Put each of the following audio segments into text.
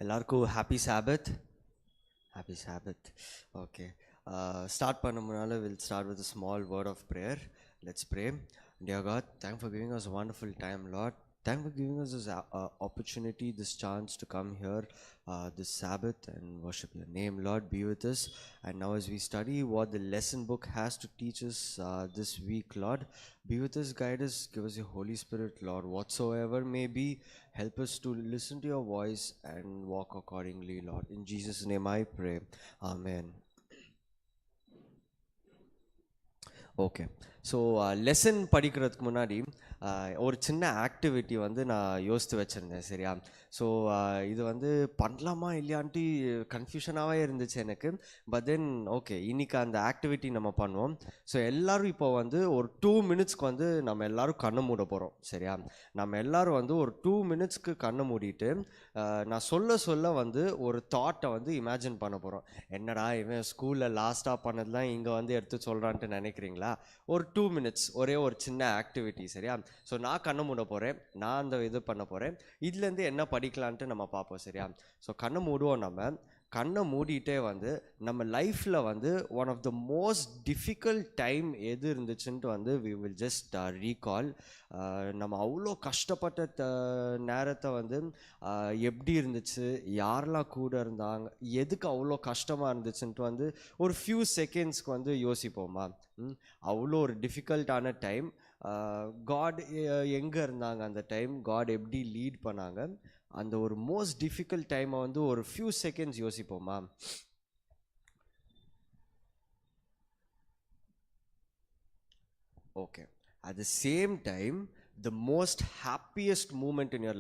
எல்லாருக்கும் happy sabbath. Happy sabbath. Okay, start பண்ண முன்னால will start with small word of prayer. Let's pray. Dear God, thank for giving us a wonderful time, Lord. Thank for giving us this opportunity, this chance to come here this Sabbath and worship your name, Lord. Be with us. And now as we study what the lesson book has to teach us this week, Lord, be with us, guide us, give us your Holy Spirit, Lord. Whatsoever may be, help us to listen to your voice and walk accordingly, Lord. In Jesus' name I pray. Amen. Okay, so lesson படிக்கிறதுக்கு முன்னாடி ஒரு சின்ன activity வந்து நான் யோசித்து வச்சுருந்தேன். சரியா? So இது வந்து பண்ணலாமா இல்லையான்ட்டு கன்ஃபியூஷனாகவே இருந்துச்சு எனக்கு. பட் தென் ஓகே, இன்றைக்கி அந்த ஆக்டிவிட்டி நம்ம பண்ணுவோம். ஸோ எல்லோரும் இப்போ வந்து ஒரு 2 மினிட்ஸ்க்கு வந்து நம்ம எல்லோரும் கண்ணை மூட போகிறோம். சரியா? நம்ம எல்லோரும் வந்து ஒரு 2 மினிட்ஸ்க்கு கண்ணை மூடிட்டு நான் சொல்ல வந்து ஒரு தாட்டை வந்து இமேஜின் பண்ண போகிறோம். என்னடா இவன் ஸ்கூலில் லாஸ்ட்டாக பண்ணதுலாம் இங்கே வந்து எடுத்து சொல்கிறான்ட்டு நினைக்கிறீங்களா? ஒரு 2 மினிட்ஸ் ஒரே ஒரு சின்ன ஆக்டிவிட்டி. சரியா? ஸோ நான் கண்ணை மூட போகிறேன், நான் அந்த இது பண்ண போகிறேன். இதுலேருந்து என்ன படிக்கலான்ட்டு நம்ம பார்ப்போம். சரியா? ஸோ கண்ணை மூடுவோம். நம்ம கண்ணை மூடிட்டே வந்து நம்ம லைஃப்பில் வந்து one of the most difficult time எது இருந்துச்சுன்ட்டு வந்து வி வில் ஜஸ்ட் ரீகால். நம்ம அவ்வளோ கஷ்டப்பட்ட நேரத்தை வந்து எப்படி இருந்துச்சு, யாரெல்லாம் கூட இருந்தாங்க, எதுக்கு அவ்வளோ கஷ்டமாக இருந்துச்சுன்ட்டு வந்து ஒரு ஃபியூ செகண்ட்ஸ்க்கு வந்து யோசிப்போமா? அவ்வளோ ஒரு டிஃபிகல்ட்டான டைம். காட் எங்கே இருந்தாங்க அந்த டைம், காட் எப்படி லீட் பண்ணாங்க, அந்த ஒரு மோஸ்ட் டிஃபிகல்ட் டைமை வந்து ஒரு ஃபியூ செகண்ட்ஸ் யோசிப்போமா? Okay, at the same time the most happiest moment in your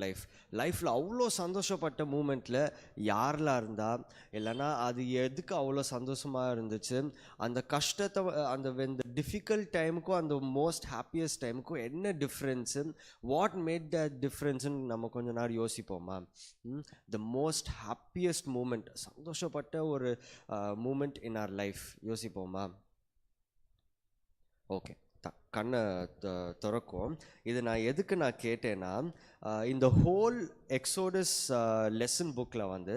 லைஃப்பில் அவ்வளோ சந்தோஷப்பட்ட மூமெண்ட்டில் யாரெல்லாம் இருந்தால், இல்லைன்னா அது எதுக்கு அவ்வளோ சந்தோஷமாக இருந்துச்சு, அந்த கஷ்டத்தை அந்த இந்த டிஃபிகல்ட் டைமுக்கும் அந்த மோஸ்ட் ஹாப்பியஸ்ட் டைமுக்கும் என்ன டிஃப்ரென்ஸு, வாட் மேட் த டிஃப்ரென்ஸுன்னு நம்ம கொஞ்ச நேரம் யோசிப்போமா? த மோஸ்ட் ஹாப்பியஸ்ட் மூமெண்ட், சந்தோஷப்பட்ட ஒரு மூமெண்ட் இன் ஆர் லைஃப் யோசிப்போமா? ஓகே, கண்ணை திறக்கும். இது நான் எதுக்கு நான் கேட்டேன்னா, இந்த ஹோல் எக்ஸோடஸ் லெசன் புக்கில் வந்து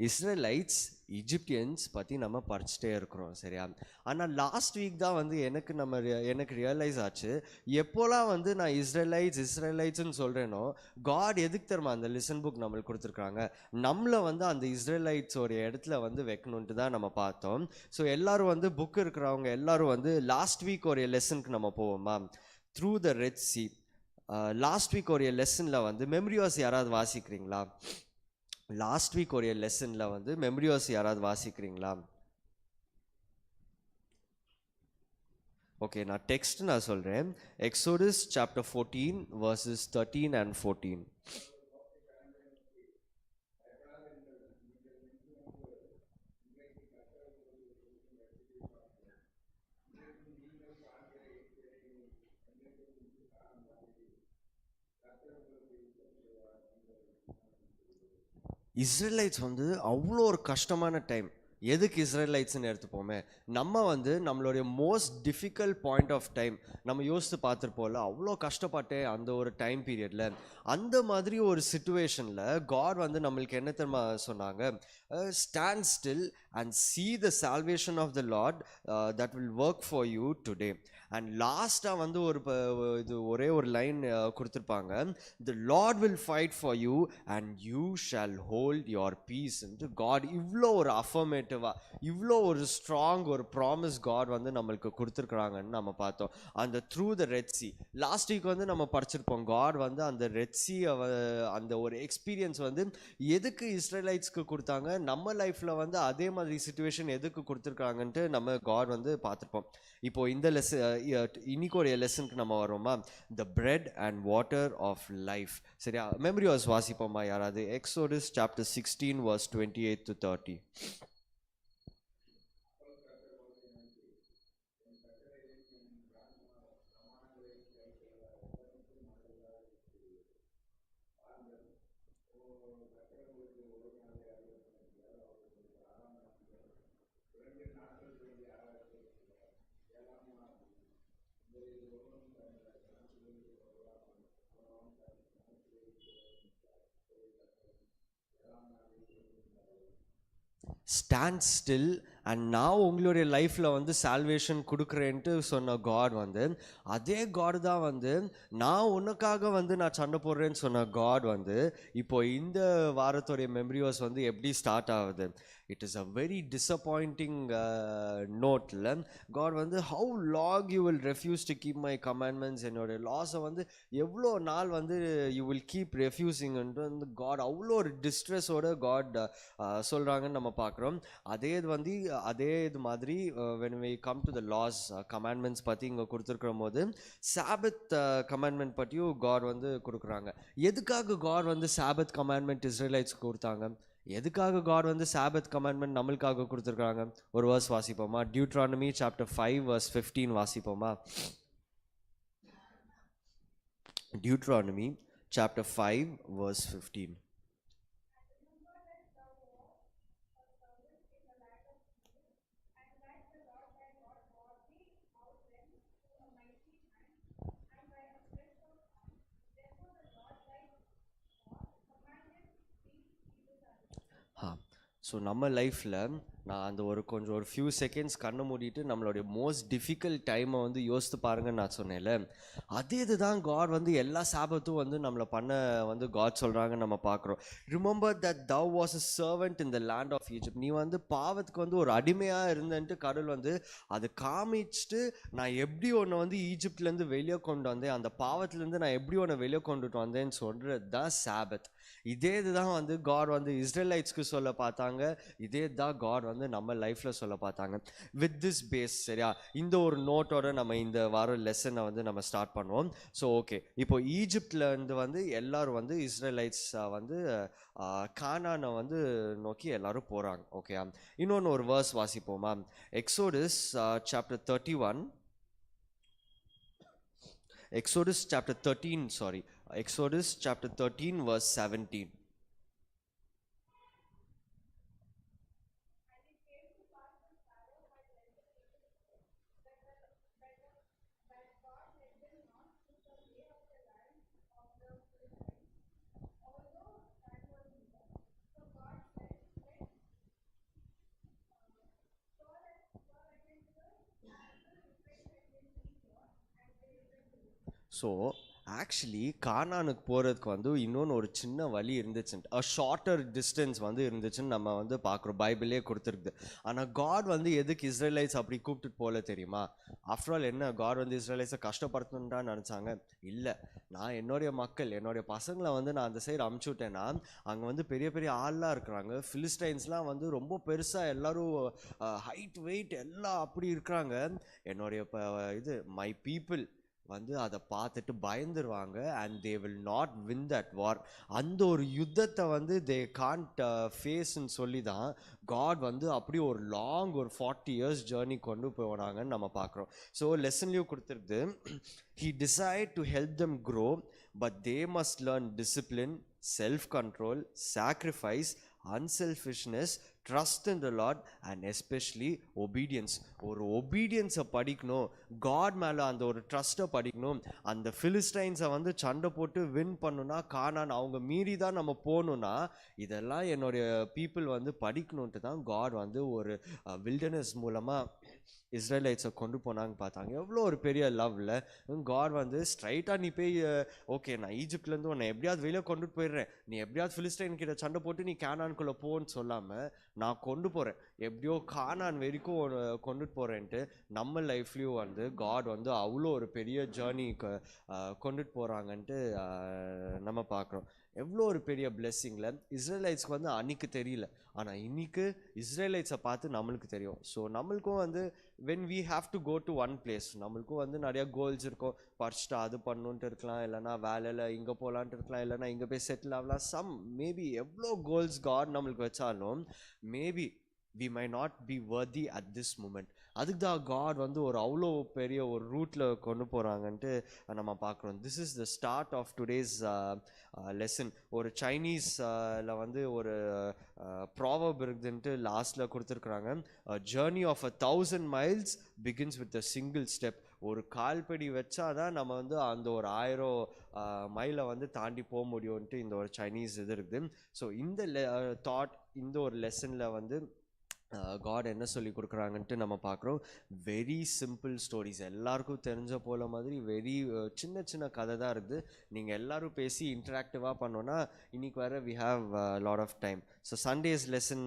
இஸ்ரேலைட்ஸ் இஜிப்டியன்ஸ் பற்றி நம்ம படிச்சுட்டே இருக்கிறோம். சரியா? ஆனால் லாஸ்ட் வீக் தான் வந்து எனக்கு ரியலைஸ் ஆச்சு, எப்போலாம் வந்து நான் இஸ்ரேலைட்ஸ்ன்னு சொல்கிறேனோ, காட் எதுக்கு தெரியுமா அந்த லெசன் புக் நம்மளுக்கு கொடுத்துருக்காங்க, நம்மளை வந்து அந்த இஸ்ரேலைட்ஸோட இடத்துல வந்து வைக்கணுன்ட்டு தான் நம்ம பார்த்தோம். ஸோ எல்லோரும் வந்து புக் இருக்கிறவங்க எல்லோரும் வந்து லாஸ்ட் வீக் ஒரு லெசனுக்கு நம்ம போவோமா? Through the red C. Last week ஒரு லெசனில் வந்து மெமரிவாஸ் யாராவது வாசிக்கிறீங்களா? லாஸ்ட் வீக் ஒரு லெசனில் வந்து மெமரிவாஸ் யாராவது வாசிக்கிறீங்களா? ஓகே, நான் டெக்ஸ்ட் நான் சொல்கிறேன். Exodus chapter 14 verses 13 and 14. Israelites வந்து அவ்வளோ ஒரு கஷ்டமான டைம். எதுக்கு இஸ்ரேலைட்ஸ்ன்னு எடுத்துப்போமே, நம்ம வந்து நம்மளுடைய most difficult point of time நம்ம யோசித்து பார்த்துருப்போம்ல, அவ்வளோ கஷ்டப்பட்டே அந்த ஒரு டைம் பீரியடில். அந்த மாதிரி ஒரு சுச்சுவேஷனில் காட் வந்து நம்மளுக்கு என்ன தெரியுமா சொன்னாங்க? Stand still and see the salvation of the Lord that will work for you today. And லாஸ்ட்டாக வந்து இது ஒரே ஒரு லைன் கொடுத்துருப்பாங்க, the Lord will fight for you and you shall hold your peace. God இவ்வளோ ஒரு அஃபர்மேட்டிவாக, இவ்வளோ ஒரு ஸ்ட்ராங் ஒரு ப்ராமிஸ் காட் வந்து நம்மளுக்கு கொடுத்துருக்குறாங்கன்னு நம்ம பார்த்தோம். அந்த through the red C last week வந்து நம்ம படிச்சிருப்போம். காட் வந்து அந்த ரெட் சி அந்த ஒரு எக்ஸ்பீரியன்ஸ் வந்து எதுக்கு இஸ்ரேலைட்ஸ்க்கு கொடுத்தாங்க, நம்ம லைஃப்பில் வந்து அதே மாதிரி சுச்சுவேஷன் எதுக்கு கொடுத்துருக்காங்கன்ட்டு நம்ம காட் வந்து பார்த்துருப்போம். இப்போ இந்த இன்னைக்கு ஒரு லெசனுக்கு நம்ம வரோமா? The bread and water of life. சரியா? மெமரி வாஸ் வாசிப்போமா யாராவது? Exodus chapter 16 verse 28 to 30. Stand still and நான் உங்களுடைய லைஃப்பில் வந்து சால்வேஷன் கொடுக்குறேன்ட்டு சொன்ன காட் வந்து அதே காட் தான் வந்து நான் உனக்காக வந்து நான் சண்டை போடுறேன்னு சொன்ன காட் வந்து இப்போ இந்த வாரத்துடைய மெமரியோஸ் வந்து எப்படி ஸ்டார்ட் ஆகுது. It is a very disappointing நோட்டில் காட் வந்து how long you will refuse to keep my commandments, என்னோட லாஸை வந்து எவ்வளோ நாள் வந்து யூ வில் கீப் ரெஃப்யூசிங்ன்ட்டு வந்து காட் அவ்வளோ ஒரு டிஸ்ட்ரெஸோட காட் சொல்கிறாங்கன்னு நம்ம பார்க்குறோம். அதே இது மாதிரி when we come to the laws commandments பற்றி இங்கே கொடுத்துருக்கிற போது சாபத் கமாண்ட்மெண்ட் பற்றியும் காட் வந்து கொடுக்குறாங்க. எதுக்காக காட் வந்து சாபத் கமாண்ட்மெண்ட் இஸ்ரேலைட்ஸ்க்கு கொடுத்தாங்க, எதுக்காக காட் வந்து சாபத் கமாண்ட்மெண்ட் நம்மளுக்காக கொடுத்துருக்காங்க? ஒரு வேர்ஸ் வாசிப்போமா? டியூட்ரானமி சாப்டர் 5 verse 15 வாசிப்போமா? Deuteronomy chapter 5 verse 15. ஸோ நம்ம லைஃப்பில் நான் அந்த ஒரு ஃபியூ செகண்ட்ஸ் கண்ணை மூடிட்டு நம்மளுடைய மோஸ்ட் டிஃபிகல்ட் டைமை வந்து யோசித்து பாருங்கன்னு நான் சொன்னேன்ல, அதே இதுதான் காட் வந்து எல்லா சாபத்தும் வந்து நம்மளை பண்ண வந்து காட் சொல்கிறாங்கன்னு நம்ம பார்க்குறோம். Remember that thou was a servant in the land of Egypt. நீ வந்து பாவத்துக்கு வந்து ஒரு அடிமையாக இருந்தன்ட்டு கடவுள் வந்து அது காமிச்சிட்டு நான் எப்படி உன்னை வந்து ஈஜிப்ட்லேருந்து வெளியே கொண்டு வந்தேன், அந்த பாவத்துலேருந்து நான் எப்படி உன்னை வெளியே கொண்டுட்டு வந்தேன்னு சொல்கிறது தான் சாபத். இதே இதுதான் வந்து காட் வந்து இஸ்ரேலைட்ஸ்க்கு சொல்ல பார்த்தாங்க, இதே தான் காட் வந்து நம்ம லைஃப்பில் சொல்ல பார்த்தாங்க. வித் திஸ் பேஸ் சரியா, இந்த ஒரு நோட்டோட நம்ம இந்த வாரம் லெசனை வந்து நம்ம ஸ்டார்ட் பண்ணுவோம். ஸோ ஓகே, இப்போ ஈஜிப்ட்லேருந்து வந்து எல்லாரும் வந்து இஸ்ரேலைட்ஸ் வந்து கானானை வந்து நோக்கி எல்லாரும் போகிறாங்க. ஓகே, இன்னொன்று ஒரு வேர்ஸ் வாசிப்போமா? Exodus chapter 31, Exodus chapter 13, Exodus chapter 13 verse 17. So actually கானானுக்கு போகிறதுக்கு வந்து இன்னொன்று ஒரு சின்ன வழி இருந்துச்சுன்ட்டு, ஷார்ட்டர் டிஸ்டன்ஸ் வந்து இருந்துச்சுன்னு நம்ம வந்து பார்க்குறோம், பைபிளே கொடுத்துருக்குது. ஆனால் காட் வந்து எதுக்கு இஸ்ரேலைட்ஸ் அப்படி கூப்பிட்டுட்டு போகல தெரியுமா? ஆஃப்டர் ஆல் என்ன காட் வந்து இஸ்ரேலைட்ஸை கஷ்டப்படுத்தணுன்றான்னு நினச்சாங்க? இல்லை, நான் என்னுடைய மக்கள் என்னுடைய பசங்களை வந்து நான் அந்த சைடு அமுச்சு விட்டேன்னா அங்கே வந்து பெரிய பெரிய ஆள்லாம் இருக்கிறாங்க, ஃபிலிஸ்டைன்ஸ்லாம் வந்து ரொம்ப பெருசாக எல்லோரும் ஹைட் வெயிட் எல்லாம் அப்படி இருக்கிறாங்க. என்னுடைய இது மை பீப்புள் வந்து அதை பார்த்துட்டு பயந்துருவாங்க, and they will not win that war. அந்த ஒரு யுத்தத்தை வந்து தே கான்ட் ஃபேஸ்ன்னு சொல்லி தான் காட் வந்து அப்படி ஒரு லாங் ஒரு 40 years ஜேர்னி கொண்டு போனாங்கன்னு நம்ம பார்க்குறோம். ஸோ லெசன்லேயும் கொடுத்துருது, he decided to help them grow, but they must learn discipline, self-control, sacrifice, unselfishness, trust in the Lord, and especially obedience. ஒரு ஒபீடியன்ஸை படிக்கணும், காட் மேலே அந்த ஒரு ட்ரஸ்ட்டை படிக்கணும். அந்த ஃபிலிஸ்டைன்ஸை வந்து சண்டை போட்டு வின் பண்ணுனா, கானான் அவங்க மீறி தான் நம்ம போகணுன்னா, இதெல்லாம் என்னுடைய பீப்புள் வந்து படிக்கணுன்ட்டு தான் காட் வந்து ஒரு வில்டர்னஸ் மூலமாக இஸ்ரேலைட்ஸை கொண்டு போனாங்க. பார்த்தாங்க எவ்வளோ ஒரு பெரிய லவ்ல காட் வந்து ஸ்ட்ரைட்டாக நீ போய் ஓகே நான் ஈஜிப்ட்லேருந்து உன்னை எப்படியாவது வெளியே கொண்டுட்டு போயிடுறேன், நீ எப்படியாவது ஃபிலிஸ்டைன் கிட்ட சண்டை போட்டு நீ கானான்குள்ளே போன்னு சொல்லாமல் நான் கொண்டு போகிறேன், எப்படியோ கானான் வரைக்கும் கொண்டுட்டு போகிறேன்ட்டு நம்ம லைஃப்லேயும் வந்து காட் வந்து அவ்வளோ ஒரு பெரிய ஜேர்னி கொண்டுட்டு போகிறாங்கன்ட்டு நம்ம பார்க்குறோம். எவ்வளோ ஒரு பெரிய பிளெஸ்ஸிங்கில் இஸ்ரேலைட்ஸ்க்கு வந்து அன்றைக்கு தெரியல, ஆனால் இன்னைக்கு இஸ்ரேலைட்ஸை பார்த்து நம்மளுக்கு தெரியும். ஸோ நம்மளுக்கும் வந்து when we have to go to one place, நம்மளுக்கும் வந்து நிறையா கோல்ஸ் இருக்கும், படிச்சுட்டு அது பண்ணணுன்ட்டு இருக்கலாம், இல்லைனா வேலையில் இங்கே போகலான்ட்டு இருக்கலாம், இல்லைனா இங்கே போய் செட்டில் ஆகலாம், மேபி எவ்வளோ கோல்ஸ் காட் நம்மளுக்கு வச்சாலும் maybe we might not be worthy at this moment. அதுக்கு தான் காட் வந்து ஒரு அவ்வளோ பெரிய ஒரு ரூட்டில் கொண்டு போகிறாங்கன்ட்டு நம்ம பார்க்குறோம். This is the start of today's lesson. ஒரு சைனீஸில் வந்து ஒரு ப்ராவர்ப் இருக்குதுன்ட்டு லாஸ்ட்டில் கொடுத்துருக்குறாங்க, journey of 1000 miles begins with a single step. ஒரு கால்படி வச்சாதான் நம்ம வந்து அந்த ஒரு 1000 மைலை வந்து தாண்டி போக முடியும்ன்ட்டு இந்த ஒரு சைனீஸ் இது இருக்குது. ஸோ இந்த தாட், இந்த ஒரு லெசனில் வந்து காட் என்ன சொல்லி கொடுக்குறாங்கன்ட்டு நம்ம பார்க்குறோம். வெரி சிம்பிள் ஸ்டோரிஸ், எல்லாருக்கும் தெரிஞ்ச போல மாதிரி வெரி சின்ன சின்ன கதை தான் இருக்குது. நீங்கள் எல்லோரும் பேசி இன்ட்ராக்டிவாக பண்ணோன்னா இன்றைக்கி வர we have lot of time. So Sunday's lesson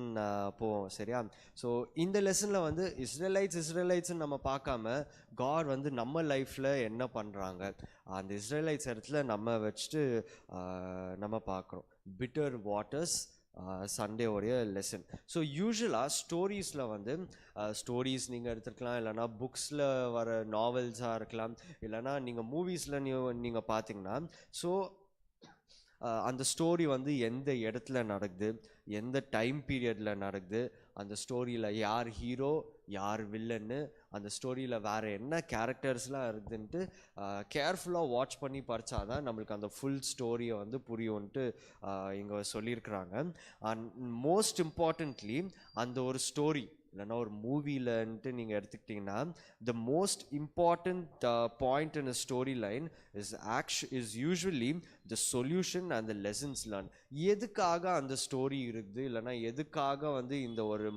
போவோம், சரியா? ஸோ இந்த லெசனில் வந்து இஸ்ரேலைட்ஸ்ன்னு நம்ம பார்க்காம காட் வந்து நம்ம லைஃப்பில் என்ன பண்ணுறாங்க, அந்த இஸ்ரேலைட்ஸ் இடத்துல நம்ம வச்சுட்டு நம்ம பார்க்குறோம். பிட்டர் வாட்டர்ஸ் சண்டே உடைய லெசன். ஸோ யூஸ்வலாக ஸ்டோரிஸில் வந்து ஸ்டோரிஸ் நீங்கள் எடுத்துருக்கலாம், இல்லைனா புக்ஸில் வர நாவல்ஸாக இருக்கலாம், இல்லைனா நீங்கள் மூவிஸில் நீங்கள் பார்த்தீங்கன்னா, ஸோ அந்த ஸ்டோரி வந்து எந்த இடத்துல நடக்குது, எந்த டைம் பீரியடில் நடக்குது, அந்த ஸ்டோரியில் யார் ஹீரோ யார் வில்லன்னு, அந்த ஸ்டோரியில் வேறு என்ன கேரக்டர்ஸ்லாம் இருக்குதுன்ட்டு கேர்ஃபுல்லாக வாட்ச் பண்ணி படித்தாதான் நம்மளுக்கு அந்த ஃபுல் ஸ்டோரியை வந்து புரியும்ன்ட்டு இங்கே சொல்லியிருக்கிறாங்க. அண்ட் மோஸ்ட் இம்பார்ட்டண்ட்லி அந்த ஒரு ஸ்டோரி இல்லைன்னா ஒரு மூவிலன்ட்டு நீங்கள் எடுத்துக்கிட்டிங்கன்னா, the most important point in a story line is usually the solution and the lessons learn. எதுக்காக அந்த ஸ்டோரி இருக்குது, இல்லைனா எதுக்காக வந்து இந்த ஒரு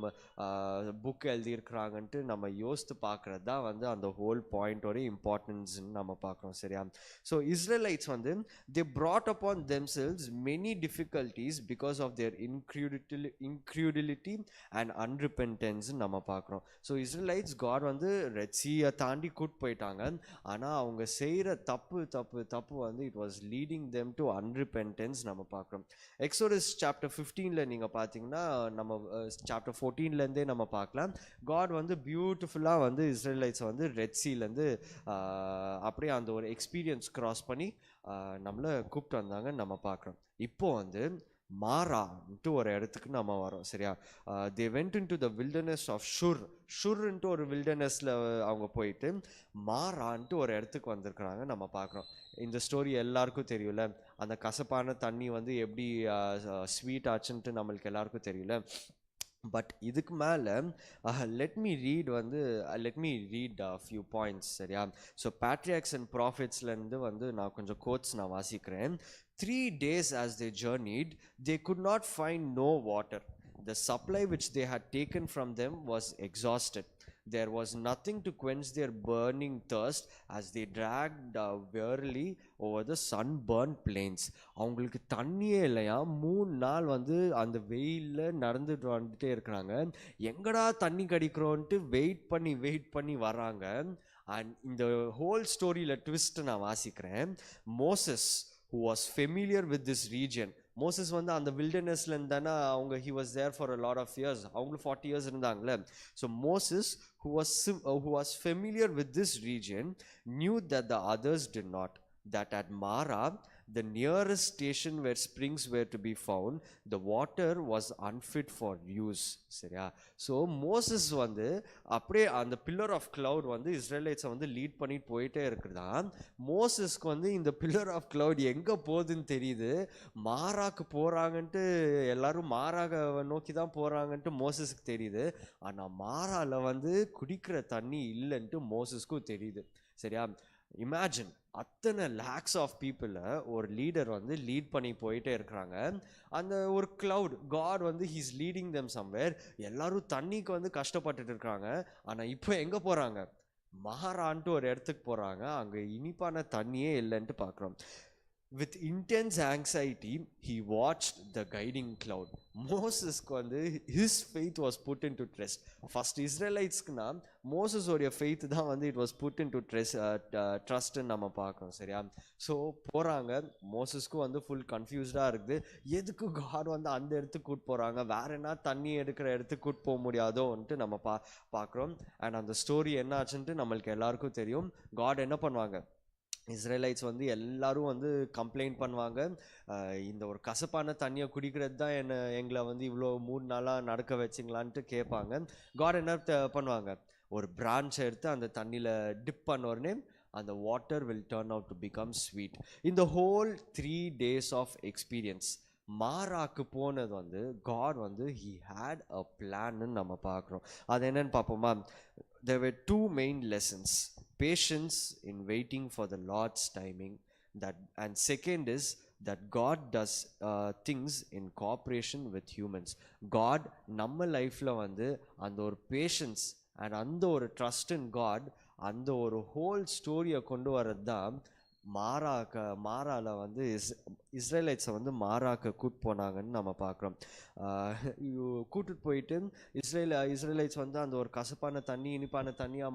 புக் எழுதியிருக்கிறாங்கன்ட்டு நம்ம யோசித்து பார்க்குறது தான் வந்து அந்த ஹோல் பாயிண்டோட இம்பார்ட்டன்ஸ்ன்னு நம்ம பார்க்குறோம், சரியா? ஸோ இஸ்ரேலைட்ஸ் வந்து தே brought upon themselves many difficulties because of their incredulity and unrepentance நம்ம பார்க்குறோம். ஸோ இஸ்ரேலைட்ஸ் காட் வந்து ரெட் சீயை தாண்டி கூட்டு போயிட்டாங்க. ஆனால் அவங்க செய்கிற தப்பு வந்து it was leading them to unrepentance நம்ம பார்க்குறோம். எக்ஸோடஸ் சாப்டர் 15ல் நீங்கள் பார்த்தீங்கன்னா நம்ம சாப்டர் 14லேருந்தே நம்ம பார்க்கலாம். காட் வந்து பியூட்டிஃபுல்லாக வந்து இஸ்ரேலைட்ஸை வந்து ரெட் சீலேருந்து அப்படியே அந்த ஒரு எக்ஸ்பீரியன்ஸ் கிராஸ் பண்ணி நம்மளை கூப்பிட்டு வந்தாங்க நம்ம பார்க்குறோம். இப்போ வந்து மாரான்ட்டு ஒரு இடத்துக்கு நம்ம வரோம், சரியா? They went into the wilderness of ஷுர்ன்ட்டு ஒரு வில்டர்னஸில் அவங்க போயிட்டு மாரான்ட்டு ஒரு இடத்துக்கு வந்திருக்கிறாங்க நம்ம பார்க்குறோம். இந்த ஸ்டோரி எல்லாருக்கும் தெரியல, அந்த கசப்பான தண்ணி வந்து எப்படி ஸ்வீட் ஆச்சுன்ட்டு நம்மளுக்கு எல்லாருக்கும் தெரியல. பட் இதுக்கு மேலே let me read few points, சரியா? ஸோ பேட்ரியாக்ஸ் அண்ட் ப்ராஃபிட்ஸ்லேருந்து வந்து நான் கொஞ்சம் கோட்ஸ் நான் வாசிக்கிறேன். 3 days as they journeyed, they could not find no water. The supply which they had taken from them was exhausted. There was nothing to quench their burning thirst as they dragged wearily over the sunburned plains. அவங்களுக்கு தண்ணியே இல்லையா, 3 நாள் வந்து அந்த வெயிலில் நடந்துட்டு வந்துட்டே இருக்கிறாங்க. எங்கடா தண்ணி கிடைக்கிறோன்ட்டு வெயிட் பண்ணி வராங்க. அண்ட் இந்த ஹோல் ஸ்டோரியில் ட்விஸ்ட் நான் வாசிக்கிறேன். Moses who was familiar with this region. Moses வந்து அந்த வில்டர்னஸ்ல இருந்தானா அவங்க he was there for a lot of years. அவங்க 40 years இருந்தாங்களே. So Moses who was familiar with this region knew that the others did not. That at Mara, the nearest station where springs were to be found, the water was unfit for use, சரியா? So Moses வந்து அப்படியே அந்த pillar of cloud வந்து இஸ்ரேலைட்ஸை வந்து lead பண்ணிட்டு போயிட்டே இருக்குதா. மோசஸ்க்கு வந்து இந்த பில்லர் ஆஃப் கிளவுட் எங்கே போகுதுன்னு தெரியுது. மாராக்கு போகிறாங்கன்ட்டு எல்லாரும் மாராக நோக்கி தான் போகிறாங்கன்ட்டு மோசஸ்க்கு தெரியுது. ஆனால் மாரால வந்து குடிக்கிற தண்ணி இல்லைன்ட்டு மோசஸ்க்கும் தெரியுது, சரியா? இமேஜின் அத்தனை லேக்ஸ் ஆஃப் பீப்புளை ஒரு லீடர் வந்து லீட் பண்ணி போயிட்டே இருக்கிறாங்க. அந்த ஒரு கிளவுட் காட் வந்து ஹீஸ் லீடிங் தெம் சம்வேர். எல்லாரும் தண்ணிக்கு வந்து கஷ்டப்பட்டுட்டு இருக்காங்க. ஆனால் இப்போ எங்கே போகிறாங்க? மகாரான்ட்டு ஒரு இடத்துக்கு போகிறாங்க. அங்கே இனிப்பான தண்ணியே இல்லைன்ட்டு பார்க்குறோம். With intense anxiety, he watched the guiding cloud. மோசஸ்க்கு வந்து his faith was put into trust. First இஸ்ரேலைட்ஸ்க்குனா மோசஸ் உடைய ஃபெய்த் தான் வந்து it was put into ட்ரஸ்ட்னு நம்ம பார்க்குறோம், சரியா? ஸோ போகிறாங்க. மோசஸ்க்கும் வந்து ஃபுல் கன்ஃபியூஸ்டாக இருக்குது. எதுக்கு காட் வந்து அந்த இடத்துக்கு கூட்டு போகிறாங்க, வேற என்ன தண்ணி எடுக்கிற இடத்துக்கு கூட்டு போக முடியாதோன்ட்டு நம்ம பார்க்குறோம். அண்ட் அந்த ஸ்டோரி என்ன ஆச்சுன்ட்டு நம்மளுக்கு எல்லாருக்கும் தெரியும். காட் என்ன பண்ணுவாங்க, இஸ்ரேலைட்ஸ் வந்து எல்லாரும் வந்து கம்ப்ளைண்ட் பண்ணுவாங்க. இந்த ஒரு கசப்பான தண்ணியை குடிக்கிறது தான் எங்களை வந்து இவ்வளோ 3 நாளாக நடக்க வச்சிங்களான்ட்டு கேட்பாங்க. காட் என்ன பண்ணுவாங்க, ஒரு பிரான்ச்சை எடுத்து அந்த தண்ணியில் டிப் பண்ண உடனே அந்த water will turn out to become sweet. இந்த ஹோல் 3 days ஆஃப் எக்ஸ்பீரியன்ஸ் மாராக்கு போனது வந்து காட் வந்து ஹி ஹேட் அ பிளான்னு நம்ம பார்க்குறோம். அது என்னன்னு பார்ப்போமா? There were 2 main lessons. patience in waiting for the Lord's timing. That, and second is that God does things in cooperation with humans. God நம்ம லைஃப்ல வந்து அந்த ஒரு பேஷன்ஸ் அண்ட் அந்த ஒரு ட்ரஸ்ட் இன் காட், அந்த ஒரு ஹோல் ஸ்டோரியை கொண்டு வர்றது தான் மாறால வந்து இஸ்ரேலைட்ஸை வந்து மாறாக்க கூட்டு போனாங்கன்னு நம்ம பார்க்குறோம். கூட்டிட்டு போயிட்டு இஸ்ரேலைட்ஸ் வந்து அந்த ஒரு கசப்பான தண்ணி இனிப்பான தண்ணியாக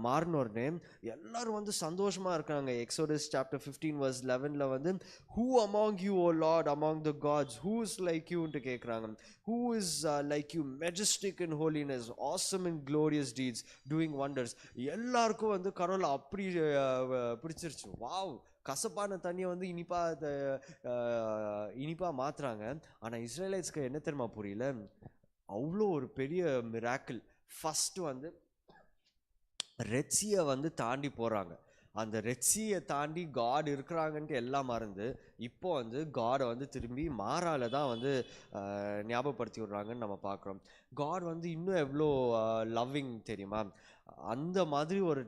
மாறின உடனே எல்லாரும் வந்து சந்தோஷமா இருக்காங்க. எக்ஸோடஸ் சாப்டர் 15 verse 11ல வந்து who among you O Lord among the gods who is like you ன்னு கேட்குறாங்க. Who is like you, majestic in holiness, awesome in glorious deeds, doing wonders. எல்லாருக்கும் வந்து கடவுளை அப்படி பிடிச்சிருச்சு. வாவ், கசப்பான தண்ணியை வந்து இனிப்பா மாத்துறாங்க. ஆனா இஸ்ரேலைட்ஸ்க்கு என்ன தெரியுமா புரியல, அவ்வளோ ஒரு பெரிய மிராக்கிள். ஃபர்ஸ்ட் வந்து ரெட்சியை வந்து தாண்டி போறாங்க. அந்த ரெட்சியை தாண்டி காட் இருக்கிறாங்கன்ட்டு எல்லாம் மறந்து இப்போ வந்து காடை வந்து திரும்பி மாறால தான் வந்து ஞாபகப்படுத்தி விடுறாங்கன்னு நம்ம பார்க்குறோம். காட் வந்து இன்னும் எவ்வளோ லவ்விங் தெரியுமா. அந்த மாதிரி ஒரு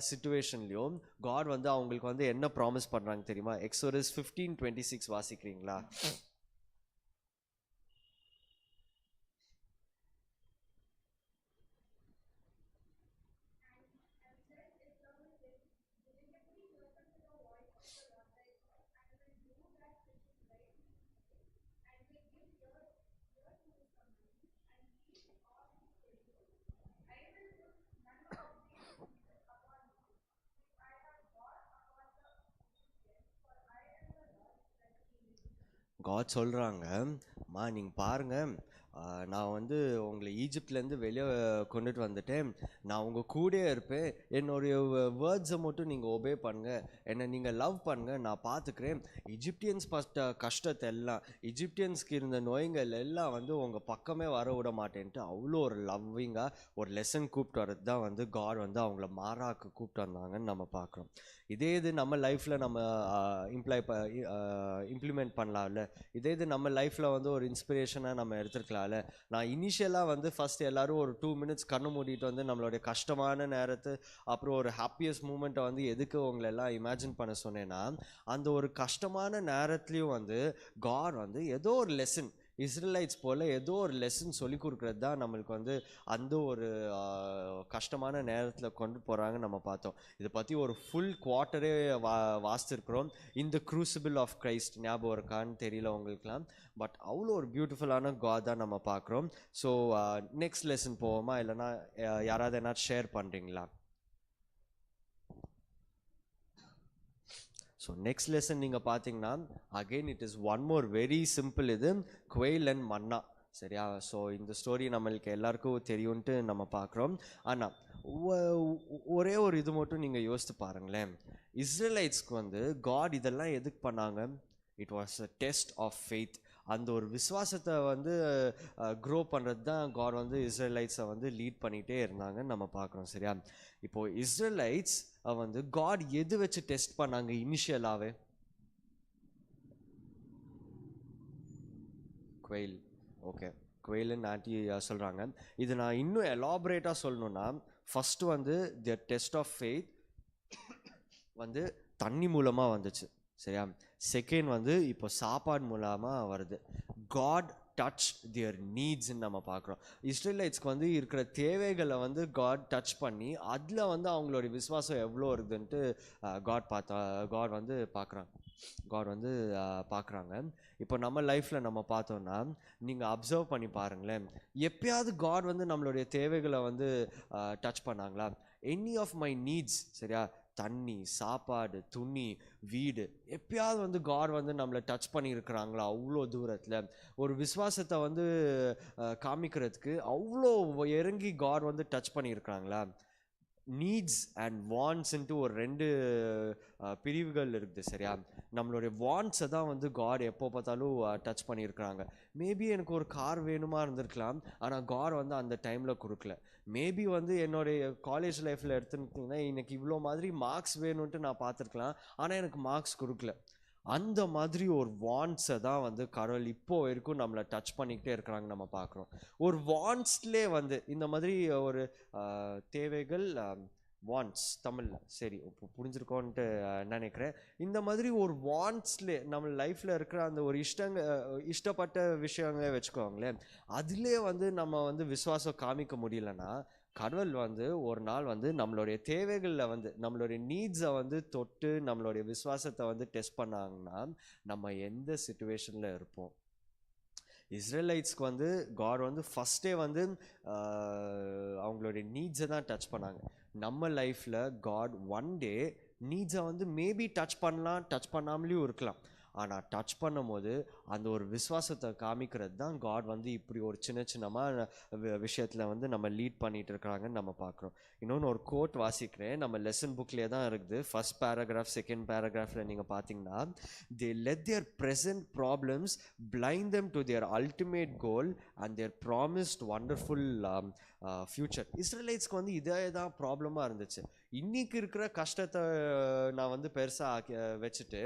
சிச்சுவேஷன்லையும் காட் வந்து அவங்களுக்கு வந்து என்ன ப்ராமிஸ் பண்ணுறாங்க தெரியுமா. எக்ஸோடஸ் 15:26 வாசிக்கிறீங்களா? காட் சொல்கிறாங்க, அம்மா நீங்கள் பாருங்கள், நான் வந்து உங்களை ஈஜிப்ட்லேருந்து வெளியே கொண்டுட்டு வந்துட்டேன், நான் உங்கள் கூடயே இருப்பேன், என்னுடைய வேர்ட்ஸை மட்டும் நீங்கள் ஒபே பண்ணுங்கள், என்னை நீங்கள் லவ் பண்ணுங்கள், நான் பார்த்துக்கிறேன். இஜிப்டியன்ஸ் பட்ட கஷ்டத்தை எல்லாம், இஜிப்டியன்ஸ்க்கு இருந்த நோய்கள் எல்லாம் வந்து உங்கள் பக்கமே வர விட மாட்டேன்ட்டு அவ்வளோ ஒரு லவ்விங்காக ஒரு லெசன் கூப்பிட்டு வர்றது தான் வந்து காட் வந்து அவங்கள மாறாக்கு கூப்பிட்டு வந்தாங்கன்னு நம்ம பார்க்குறோம். இதே இது நம்ம லைஃப்பில் நம்ம இம்ப்ளிமெண்ட் பண்ணலாம்ல. இதே இது நம்ம லைஃப்பில் வந்து ஒரு இன்ஸ்பிரேஷனாக நம்ம எடுத்துருக்கலாம்ல. நான் இனிஷியலாக வந்து ஃபஸ்ட் எல்லோரும் ஒரு 2 minutes கண்ணு மூடிட்டு வந்து நம்மளுடைய கஷ்டமான நேரத்தை அப்புறம் ஒரு ஹாப்பியஸ்ட் மூமெண்ட்டை வந்து எதுக்கு உங்களை எல்லாம் இமேஜின் பண்ண சொன்னேன்னா, அந்த ஒரு கஷ்டமான நேரத்துலையும் வந்து காட் வந்து ஏதோ ஒரு லெசன், இஸ்ரேலைட்ஸ் போல் ஏதோ ஒரு லெசன் சொல்லி கொடுக்குறது தான் நம்மளுக்கு வந்து அந்த ஒரு கஷ்டமான நேரத்தில் கொண்டு போகிறாங்கன்னு நம்ம பார்த்தோம். இதை பற்றி ஒரு ஃபுல் குவார்ட்டரே வாசித்திருக்கிறோம். இந்த க்ரூசிபிள் ஆஃப் கிரைஸ்ட் ஞாபகம் இருக்கான்னு தெரியல உங்களுக்குலாம், பட் அவ்வளோ ஒரு பியூட்டிஃபுல்லான காட் தான் நம்ம பார்க்குறோம். ஸோ நெக்ஸ்ட் லெசன் போவோமா, இல்லைனா யாராவது என்ன ஷேர் பண்ணுறீங்களா? ஸோ நெக்ஸ்ட் லெசன் நீங்கள் பார்த்தீங்கன்னா again it is one more very simple. இது குவைல் அண்ட் மன்னா, சரியா? ஸோ இந்த ஸ்டோரி நம்மளுக்கு எல்லாருக்கும் தெரியும்ன்ட்டு நம்ம பார்க்குறோம். ஆனால் ஒரே ஒரு இது மட்டும் நீங்கள் யோசித்து பாருங்களேன். இஸ்ரேலைட்ஸ்க்கு வந்து காட் இதெல்லாம் எதுக்கு பண்ணாங்க? It was a test of faith. அந்த ஒரு விசுவாசத்தை வந்து க்ரோ பண்ணுறது தான் காட் வந்து இஸ்ரேலைட்ஸை வந்து லீட் பண்ணிகிட்டே இருந்தாங்கன்னு நம்ம பார்க்குறோம், சரியா? இப்போது இஸ்ரேலைட்ஸ் வந்து காட் எது வச்சு டெஸ்ட் பண்ணாங்க இனிஷியலாகவே? குவைல். ஓகே, குவைல்னு ஆண்டி சொல்கிறாங்க. இது நான் இன்னும் எலாபரேட்டாக சொல்லணுன்னா, ஃபஸ்ட்டு வந்து த டெஸ்ட் ஆஃப் ஃபெய்த் வந்து தண்ணி மூலமாக வந்துச்சு, சரியா? செகண்ட் வந்து இப்போ சாப்பாடு மூலமாக வருது. காட் டச் தியர் நீட்ஸ்ன்னு நம்ம பார்க்குறோம். இஸ்ரேலைட்ஸ்க்கு வந்து இருக்கிற தேவைகளை வந்து காட் டச் பண்ணி அதில் வந்து அவங்களுடைய விசுவாசம் எவ்வளோ இருக்குதுன்ட்டு காட் வந்து பார்க்குறாங்க. இப்போ நம்ம லைஃப்பில் நம்ம பார்த்தோன்னா நீங்கள் அப்சர்வ் பண்ணி பாருங்களேன், எப்பயாவது காட் வந்து நம்மளுடைய தேவைகளை வந்து டச் பண்ணாங்களா? எனி ஆஃப் மை நீட்ஸ், சரியா? தண்ணி, சாப்பாடு, துணி, வீடு, எப்பயாவது வந்து காட் வந்து நம்மளை டச் பண்ணியிருக்கிறாங்களா? அவ்வளோ தூரத்தில் ஒரு விசுவாசத்தை வந்து காமிக்கிறதுக்கு அவ்வளோ இறங்கி காட் வந்து டச் பண்ணியிருக்கிறாங்களா? நீட்ஸ் அண்ட் வாண்ட்ஸ்ன்ட்டு ஒரு 2 பிரிவுகள் இருக்குது, சரியா? நம்மளுடைய வாண்ட்ஸை தான் வந்து காட் எப்போ பார்த்தாலும் டச் பண்ணியிருக்கிறாங்க. மேபி எனக்கு ஒரு கார் வேணுமா இருந்திருக்கலாம், ஆனால் காட் வந்து அந்த டைமில் கொடுக்கல. மேபி வந்து என்னுடைய காலேஜ் லைஃப்பில் எடுத்துக்கிட்டிங்கன்னா எனக்கு இவ்வளோ மாதிரி மார்க்ஸ் வேணும்ன்ட்டு நான் பார்த்துருக்கலாம், ஆனால் எனக்கு மார்க்ஸ் கொடுக்கல. அந்த மாதிரி ஒரு வாண்ட்ஸை தான் வந்து கடவுள் இப்போ வரைக்கும் நம்மளை டச் பண்ணிக்கிட்டே இருக்கிறாங்க நம்ம பார்க்குறோம். ஒரு வாண்ட்ஸ்லே வந்து இந்த மாதிரி ஒரு தேவைகள் வாண்ட்ஸ் தமிழ்ல சரி இப்போ புரிஞ்சிருக்கோன்ட்டு நினைக்கிறேன். இந்த மாதிரி ஒரு வாண்ட்ஸ்ல நம்ம லைஃப்ல இருக்கிற அந்த ஒரு இஷ்டப்பட்ட விஷயங்களே வச்சுக்கோங்களேன், அதிலே வந்து நம்ம வந்து விசுவாசம் காமிக்க முடியலன்னா, கடவுள் வந்து ஒரு நாள் வந்து நம்மளுடைய தேவைகளில் வந்து நம்மளுடைய நீட்ஸை வந்து தொட்டு நம்மளுடைய விசுவாசத்தை வந்து டெஸ்ட் பண்ணாங்கன்னா நம்ம எந்த சுச்சுவேஷனில் இருப்போம். இஸ்ரேலைட்ஸ்க்கு வந்து காட் வந்து ஃபஸ்ட்டே வந்து அவங்களுடைய நீட்ஸை தான் டச் பண்ணாங்க. நம்ம லைஃப்பில் காட் ஒன் டே நீட்ஸை வந்து மேபி டச் பண்ணலாம், டச் பண்ணாமலேயும் இருக்கலாம். ஆனால் டச் பண்ணும்போது அந்த ஒரு விசுவாசத்தை காமிக்கிறது தான் காட் வந்து இப்படி ஒரு சின்னமாக விஷயத்தில் வந்து நம்ம லீட் பண்ணிட்டு இருக்கிறாங்கன்னு நம்ம பார்க்குறோம். இன்னொன்று ஒரு கோட் வாசிக்கிறேன், நம்ம லெசன் புக்லேயே தான் இருக்குது. ஃபர்ஸ்ட் பேராகிராஃப் செகண்ட் பேராகிராஃபில் நீங்கள் பார்த்தீங்கன்னா, they let their present problems blind them to their ultimate goal and their promised wonderful future. இஸ்ரேலைட்ஸ்க்கு வந்து இதே தான் ப்ராப்ளமாக இருந்துச்சு. இன்னைக்கு இருக்கிற கஷ்டத்தை நான் வந்து பெருசாக வச்சுட்டு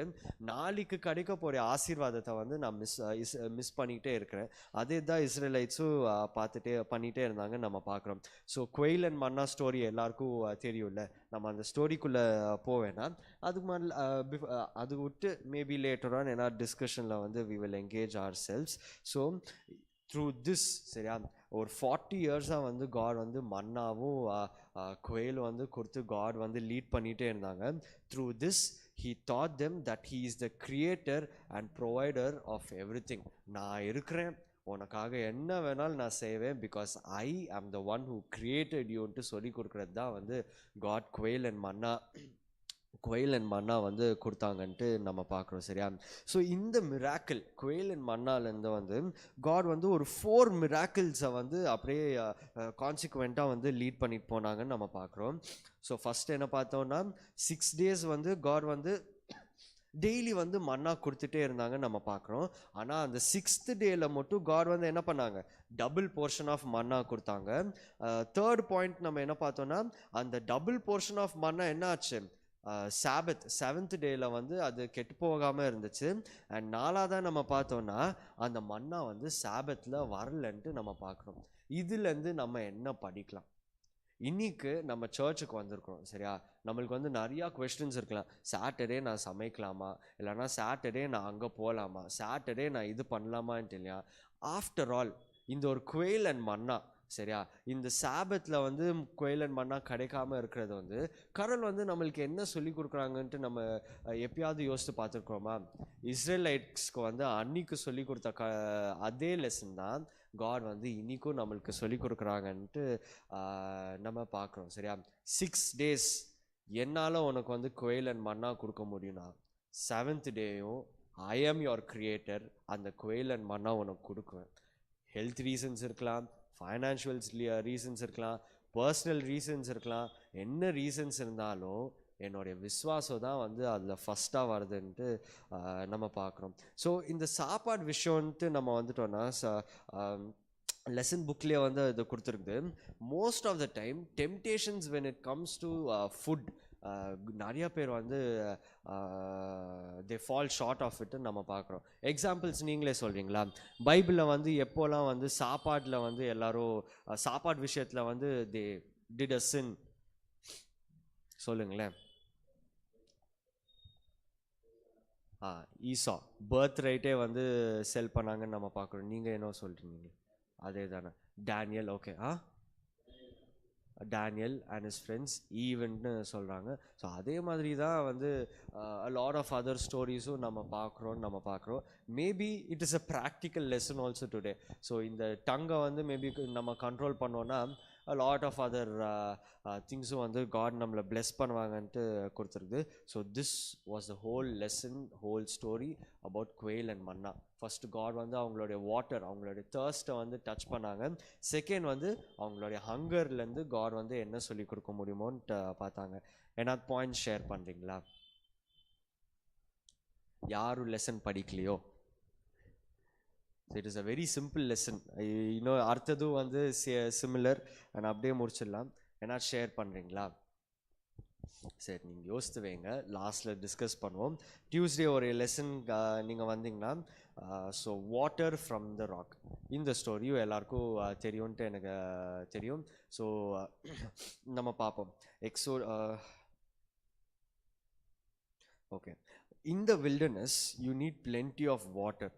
நாளைக்கு கிடைக்க போகிற ஆசீர்வாதத்தை வந்து நான் மிஸ் பண்ணிகிட்டே இருக்கிறேன். அதே தான் இஸ்ரேலைட்ஸும் பண்ணிகிட்டே இருந்தாங்க நம்ம பார்க்குறோம். ஸோ குயில் அண்ட் மன்னா ஸ்டோரி எல்லாருக்கும் தெரியும்ல, நம்ம அந்த ஸ்டோரிக்குள்ளே போவேன்னா அதுக்கு மாதிரி அது விட்டு மேபி லேட்டர் ஆன் ஏன்னா டிஸ்கஷனில் வந்து we will engage ourselves. So through this சரியா ஒரு 40 இயர்ஸாக வந்து காட் வந்து மன்னாவும் குயிலும் வந்து கொடுத்து காட் வந்து லீட் பண்ணிகிட்டே இருந்தாங்க. Through this he taught them that he is the creator and provider of everything. நான் இருக்கிறேன், உனக்காக என்ன வேணாலும் நான் செய்வேன், because I am the one who created youன்ட்டு சொல்லி கொடுக்குறது தான் வந்து காட் குயில் அண்ட் மன்னா வந்து கொடுத்தாங்கன்ட்டு நம்ம பார்க்குறோம் சரியா. ஸோ இந்த மிராக்கிள் குயில் அண்ட் மன்னாலேருந்து வந்து காட் வந்து ஒரு 4 மிராக்கிள்ஸை வந்து அப்படியே கான்சிக்வெண்ட்டாக வந்து லீட் பண்ணிட்டு போனாங்கன்னு நம்ம பார்க்குறோம். ஸோ ஃபஸ்ட் என்ன பார்த்தோம்னா 6 days வந்து காட் வந்து டெய்லி வந்து மன்னா கொடுத்துட்டே இருந்தாங்கன்னு நம்ம பார்க்குறோம். ஆனால் அந்த 6th டேல மட்டும் காட் வந்து என்ன பண்ணாங்க, டபுள் போர்ஷன் ஆஃப் மன்னா கொடுத்தாங்க. தேர்ட் பாயிண்ட் நம்ம என்ன பார்த்தோம்னா, அந்த டபுள் போர்ஷன் ஆஃப் மன்னா என்ன ஆச்சு, சாபத் 7th டேல வந்து அது கெட்டு போகாமல் இருந்துச்சு. அண்ட் 4ஆவதா நம்ம பார்த்தோம்னா அந்த மன்னா வந்து சாபத்தில் வரலன்ட்டு நம்ம பார்க்குறோம். இதுலேருந்து நம்ம என்ன படிக்கலாம்? இன்னைக்கு நம்ம சர்ச்சுக்கு வந்திருக்கிறோம் சரியா, நம்மளுக்கு வந்து நிறையா கொஸ்டின்ஸ் இருக்கலாம். சாட்டர்டே நான் சமைக்கலாமா, இல்லைனா சாட்டர்டே நான் அங்கே போகலாமா, சாட்டர்டே நான் இது பண்ணலாமான்ட்டு இல்லையா. ஆஃப்டர் ஆல் இந்த ஒரு குயில் அண்ட் மன்னா சரியா, இந்த சாபத்தில் வந்து குயில் அண்ட் மன்னா கிடைக்காம இருக்கிறது வந்து கடவுள் வந்து நம்மளுக்கு என்ன சொல்லி கொடுக்குறாங்கன்ட்டு நம்ம எப்பயாவது யோசித்து பார்த்துருக்கோமா? இஸ்ரேலைட்ஸ்க்கு வந்து அன்னைக்கு சொல்லி கொடுத்த அதே லெசன் தான் காட் வந்து இன்னைக்கும் நம்மளுக்கு சொல்லி கொடுக்குறாங்கன்ட்டு நம்ம பார்க்குறோம் சரியா. 6 days என்னால் உனக்கு வந்து குயில் அண்ட் மன்னா கொடுக்க முடியும்னா 7th டேயும் I am your creator, அந்த குயில் அண்ட் மன்னா உனக்கு கொடுக்குவேன். ஹெல்த் ரீசன்ஸ் இருக்கலாம், ஃபைனான்ஷியல் ரீசன்ஸ் இருக்கலாம், பர்சனல் ரீசன்ஸ் இருக்கலாம், என்ன ரீசன்ஸ் இருந்தாலும் என்னுடைய விசுவாசம் தான் வந்து அதில் ஃபஸ்ட்டாக வருதுன்ட்டு நம்ம பார்க்குறோம். ஸோ இந்த சாப்பாடு விஷயம்ன்ட்டு நம்ம வந்துட்டோன்னா லெசன் புக்லேயே வந்து இது கொடுத்துருக்குது. Most of the time temptations when it comes to food நிறைய பேர் வந்து தே ஃபால் ஷார்ட் ஆஃப் இட்டு நம்ம பார்க்குறோம். எக்ஸாம்பிள்ஸ் நீங்களே சொல்கிறீங்களா? பைபிளில் வந்து எப்போல்லாம் வந்து சாப்பாட்டில் வந்து எல்லாரும் சாப்பாடு விஷயத்தில் வந்து தே டிட் அ சின் சொல்லுங்களேன். ஈசா பர்த் ரைட்டே வந்து செல் பண்ணாங்கன்னு நம்ம பார்க்குறோம். நீங்கள் என்ன சொல்கிறீங்க? அதே தானே. Daniel okay Daniel and his friends ஈவெண்ட்னு சொல்கிறாங்க. ஸோ அதே மாதிரி தான் வந்து லாட் ஆஃப் அதர் ஸ்டோரிஸும் நம்ம பார்க்குறோம். Maybe it is a practical lesson also today. So இந்த டங்கை வந்து மேபி நம்ம கண்ட்ரோல் பண்ணோன்னா a lot of other திங்ஸும் வந்து காட் நம்மளை பிளெஸ் பண்ணுவாங்கன்ட்டு கொடுத்துருக்கு. So this was the whole lesson, whole story about குயில் அண்ட் மன்னா. ஃபர்ஸ்ட் காட் வந்து அவங்களுடைய வாட்டர், அவங்களுடைய தர்ஸ்ட்டை வந்து டச் பண்ணாங்க. செகண்ட் வந்து அவங்களுடைய ஹங்கர்லேருந்து காட் வந்து என்ன சொல்லி கொடுக்க முடியுமோன்ட்டு பார்த்தாங்க. ஏன்னா பாயிண்ட் ஷேர் பண்ணுறீங்களா? யாரும் லெசன் படிக்கலையோ? It is a very simple lesson. இன்னும் அடுத்ததும் வந்து சிமிலர் அண்ட் அப்படியே முடிச்சிடலாம். ஏன்னா ஷேர் பண்ணுறீங்களா? சரி, நீங்கள் யோசித்து வைங்க, லாஸ்ட்டில் டிஸ்கஸ் பண்ணுவோம். டியூஸ்டே ஒரு லெசன் நீங்கள் வந்தீங்கன்னா, so water from the rock, இந்த ஸ்டோரியும் எல்லாருக்கும் தெரியும்ன்ட்டு எனக்கு தெரியும். ஸோ நம்ம பார்ப்போம். Okay. In the wilderness, you need plenty of water.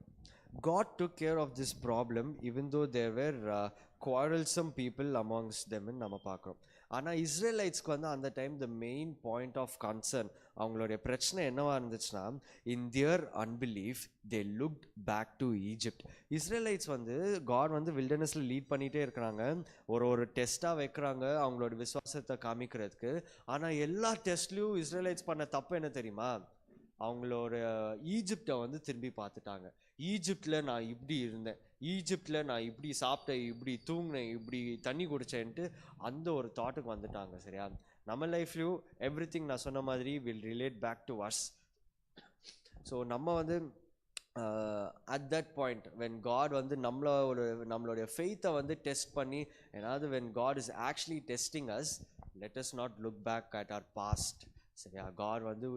God took care of this problem even though there were quarrelsome people amongst them ன்னு நம்ம பார்க்குறோம். ஆனால் இஸ்ரேலைட்ஸ்க்கு வந்து அந்த time the main point of concern, அவங்களுடைய பிரச்சனை என்னவா இருந்துச்சுன்னா, in their unbelief they looked back to Egypt. Israelites வந்து காட் வந்து வில்டர்னஸில் லீட் பண்ணிகிட்டே இருக்கிறாங்க, ஒரு டெஸ்ட்டாக வைக்கிறாங்க அவங்களோட விசுவாசத்தை காமிக்கிறதுக்கு. ஆனால் எல்லா டெஸ்ட்லேயும் இஸ்ரேலைட்ஸ் பண்ண தப்பு என்ன தெரியுமா? அவங்களோட ஈஜிப்டை வந்து திரும்பி பார்த்துட்டாங்க. ஈஜிப்டில் நான் இப்படி இருந்தேன், ஈஜிப்டில் நான் இப்படி சாப்பிட்டேன், இப்படி தூங்கினேன், இப்படி தண்ணி குடித்தேன்ட்டு அந்த ஒரு தாட்டுக்கு வந்துட்டாங்க. சரியா? நம்ம லைஃப்லையும் எவ்ரி திங் நான் சொன்ன மாதிரி will relate back to us. So நம்ம வந்து at that point when God வந்து நம்மளுடைய ஃபெய்த்தை வந்து டெஸ்ட் பண்ணி, ஏதாவது when God is actually testing us, let us not look back at our past. சரியா? காட் வந்து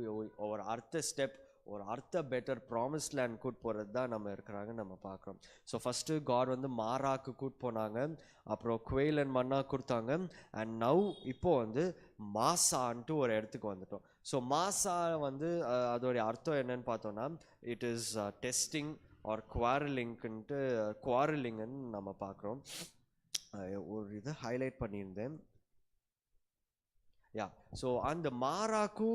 ஒரு அடுத்த பெட்டர் ப்ராமிஸ் லேண்ட் கூட்டு போகிறது தான் நம்ம இருக்கிறாங்க நம்ம பார்க்குறோம். ஸோ ஃபஸ்ட்டு காட் வந்து மாராக்கு கூட்டு போனாங்க, அப்புறம் குவேல் அண்ட் மன்னா கொடுத்தாங்க, அண்ட் நவ் இப்போ வந்து மாசான்ட்டு ஒரு இடத்துக்கு வந்துட்டோம். ஸோ மாசா வந்து அதோடைய அர்த்தம் என்னன்னு பார்த்தோன்னா, இட் இஸ் டெஸ்டிங் ஆர் குவாரலிங்னு நம்ம பார்க்குறோம். ஒரு இதை ஹைலைட் பண்ணியிருந்தேன். ஸோ அந்த மாராக்கு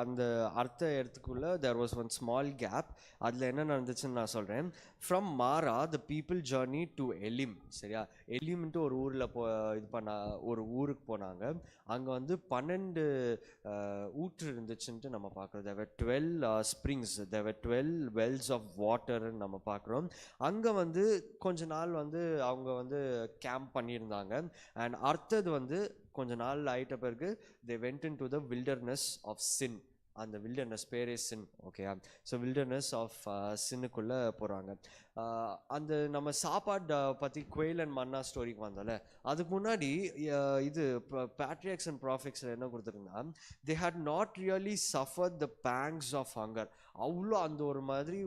அந்த அர்த்த இடத்துக்குள்ள there was one small gap. அதில் என்ன நடந்துச்சுன்னு நான் சொல்கிறேன். From Marah the people journey to Elim. சரியா? எலிம்ன்ட்டு ஒரு ஊருக்கு போனாங்க. அங்கே வந்து 12 ஊற்று இருந்துச்சுன்ட்டு நம்ம பார்க்குறோம். There were 12 springs, there were 12 wells of வாட்டர்ன்னு நம்ம பார்க்குறோம். அங்கே வந்து கொஞ்ச நாள் வந்து அவங்க வந்து கேம்ப் பண்ணியிருந்தாங்க. அண்ட் அடுத்தது வந்து கொஞ்ச நாள் ஆயிட்ட பிறகு they went into the wilderness of sin. அந்த வில்டர்னஸ் பேரே சின். ஓகே, ஸோ வில்டர்னஸ் ஆஃப் சின்னுக்குள்ளே போகிறாங்க. அந்த நம்ம சாப்பாடு பற்றி குவேல் அண்ட் மன்னா ஸ்டோரிக்கு வந்தோம்ல, அதுக்கு முன்னாடி இது பேட்ரியாக்ஸ் அண்ட் ப்ராஃபிக்ஸில் என்ன கொடுத்துருக்குன்னா, they had not really suffer the pangs of hunger. அவ்வளோ அந்த ஒரு மாதிரி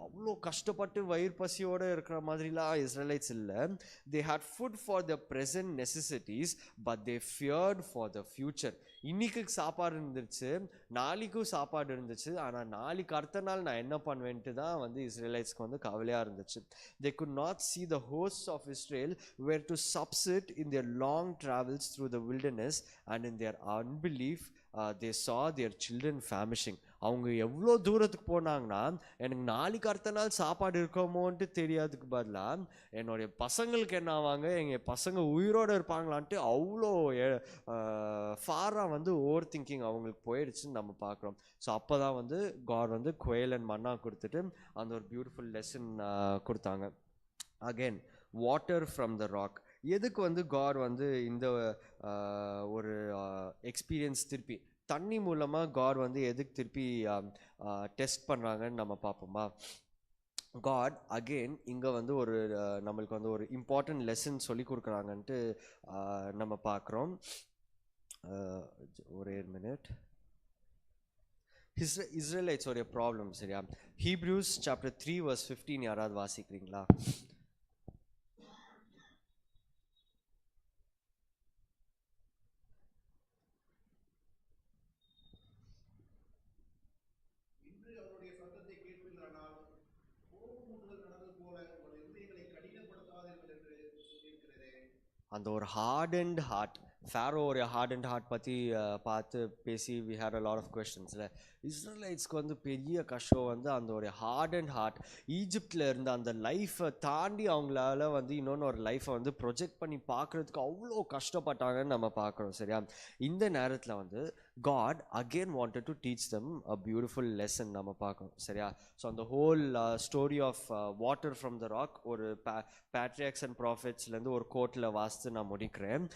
அவ்வளோ கஷ்டப்பட்டு வயிறு பசியோடு இருக்கிற மாதிரிலாம் இஸ்ரேலைட்ஸ் இல்லை. They had food for the present necessities but they feared for the future. இன்னைக்கு சாப்பாடு இருந்துச்சு, நாளைக்கும் சாப்பாடு இருந்துச்சு, ஆனால் நாளைக்கு அடுத்த நாள் நான் என்ன பண்ணுவேன்ட்டு தான் வந்து இஸ்ரேலைட்ஸ்க்கு வந்து கவலையாக இருந்துச்சு. They could not see the hosts of Israel were to subsist in their long travels through the wilderness, and in their unbelief they saw their children famishing. அவங்க எவ்வளோ தூரத்துக்கு போனாங்கன்னா, எனக்கு நாளைக்கு அடுத்த நாள் சாப்பாடு இருக்கோமோன்ட்டு தெரியாதுக்கு பதிலாக என்னுடைய பசங்களுக்கு என்ன ஆவாங்க, எங்கள் பசங்க உயிரோடு இருப்பாங்களான்ட்டு அவ்வளோ ஃபாராக வந்து ஓவர் திங்கிங் அவங்களுக்கு போயிடுச்சுன்னு நம்ம பார்க்குறோம். ஸோ அப்போ தான் வந்து காட் வந்து குவேல் அண்ட் மன்னா கொடுத்துட்டு அந்த ஒரு பியூட்டிஃபுல் லெசன் கொடுத்தாங்க. Again water from the rock. எதுக்கு வந்து காட் வந்து இந்த ஒரு எக்ஸ்பீரியன்ஸ் திருப்பி தண்ணி மூலமாக காட் வந்து எதுக்கு திருப்பி டெஸ்ட் பண்ணுறாங்கன்னு நம்ம பார்ப்போமா? காட் அகெயின் இங்கே வந்து ஒரு நம்மளுக்கு வந்து ஒரு இம்பார்ட்டன்ட் லெசன் சொல்லி கொடுக்குறாங்கன்ட்டு நம்ம பார்க்குறோம். ஒரே மினிட். இஸ்ரேலைட்ஸ் உடைய ப்ராப்ளம். சரியா? ஹீப்ரூஸ் சாப்டர் 3 verse 15 யாராவது வாசிக்கிறீங்களா? அந்த ஒரு ஹார்ட் அண்ட் ஹார்ட், ஃபேரோ ஒரு ஹார்ட் அண்ட் ஹார்ட் பற்றி பார்த்து பேசி we had a lot of கொஸ்டின்ஸில். இஸ்ரேலைட்ஸ்க்கு வந்து பெரிய கஷ்டம் வந்து அந்த ஒரு ஹார்ட் அண்ட் ஹார்ட். ஈஜிப்டில் இருந்த அந்த லைஃப்பை தாண்டி அவங்களால வந்து இன்னொன்று ஒரு லைஃப்பை வந்து ப்ரொஜெக்ட் பண்ணி பார்க்குறதுக்கு அவ்வளோ கஷ்டப்பட்டாங்கன்னு நம்ம பார்க்குறோம். சரியா? இந்த நேரத்தில் வந்து God again wanted to teach them a beautiful lesson நம்ம பார்க்கணும். சரியா? ஸோ அந்த whole story of water from the rock ஒரு பேட்ரியாக்ஸ் அண்ட் ப்ராஃபிட்ஸ்லேருந்து ஒரு கோட்டில் வாசித்து நான் முடிக்கிறேன்.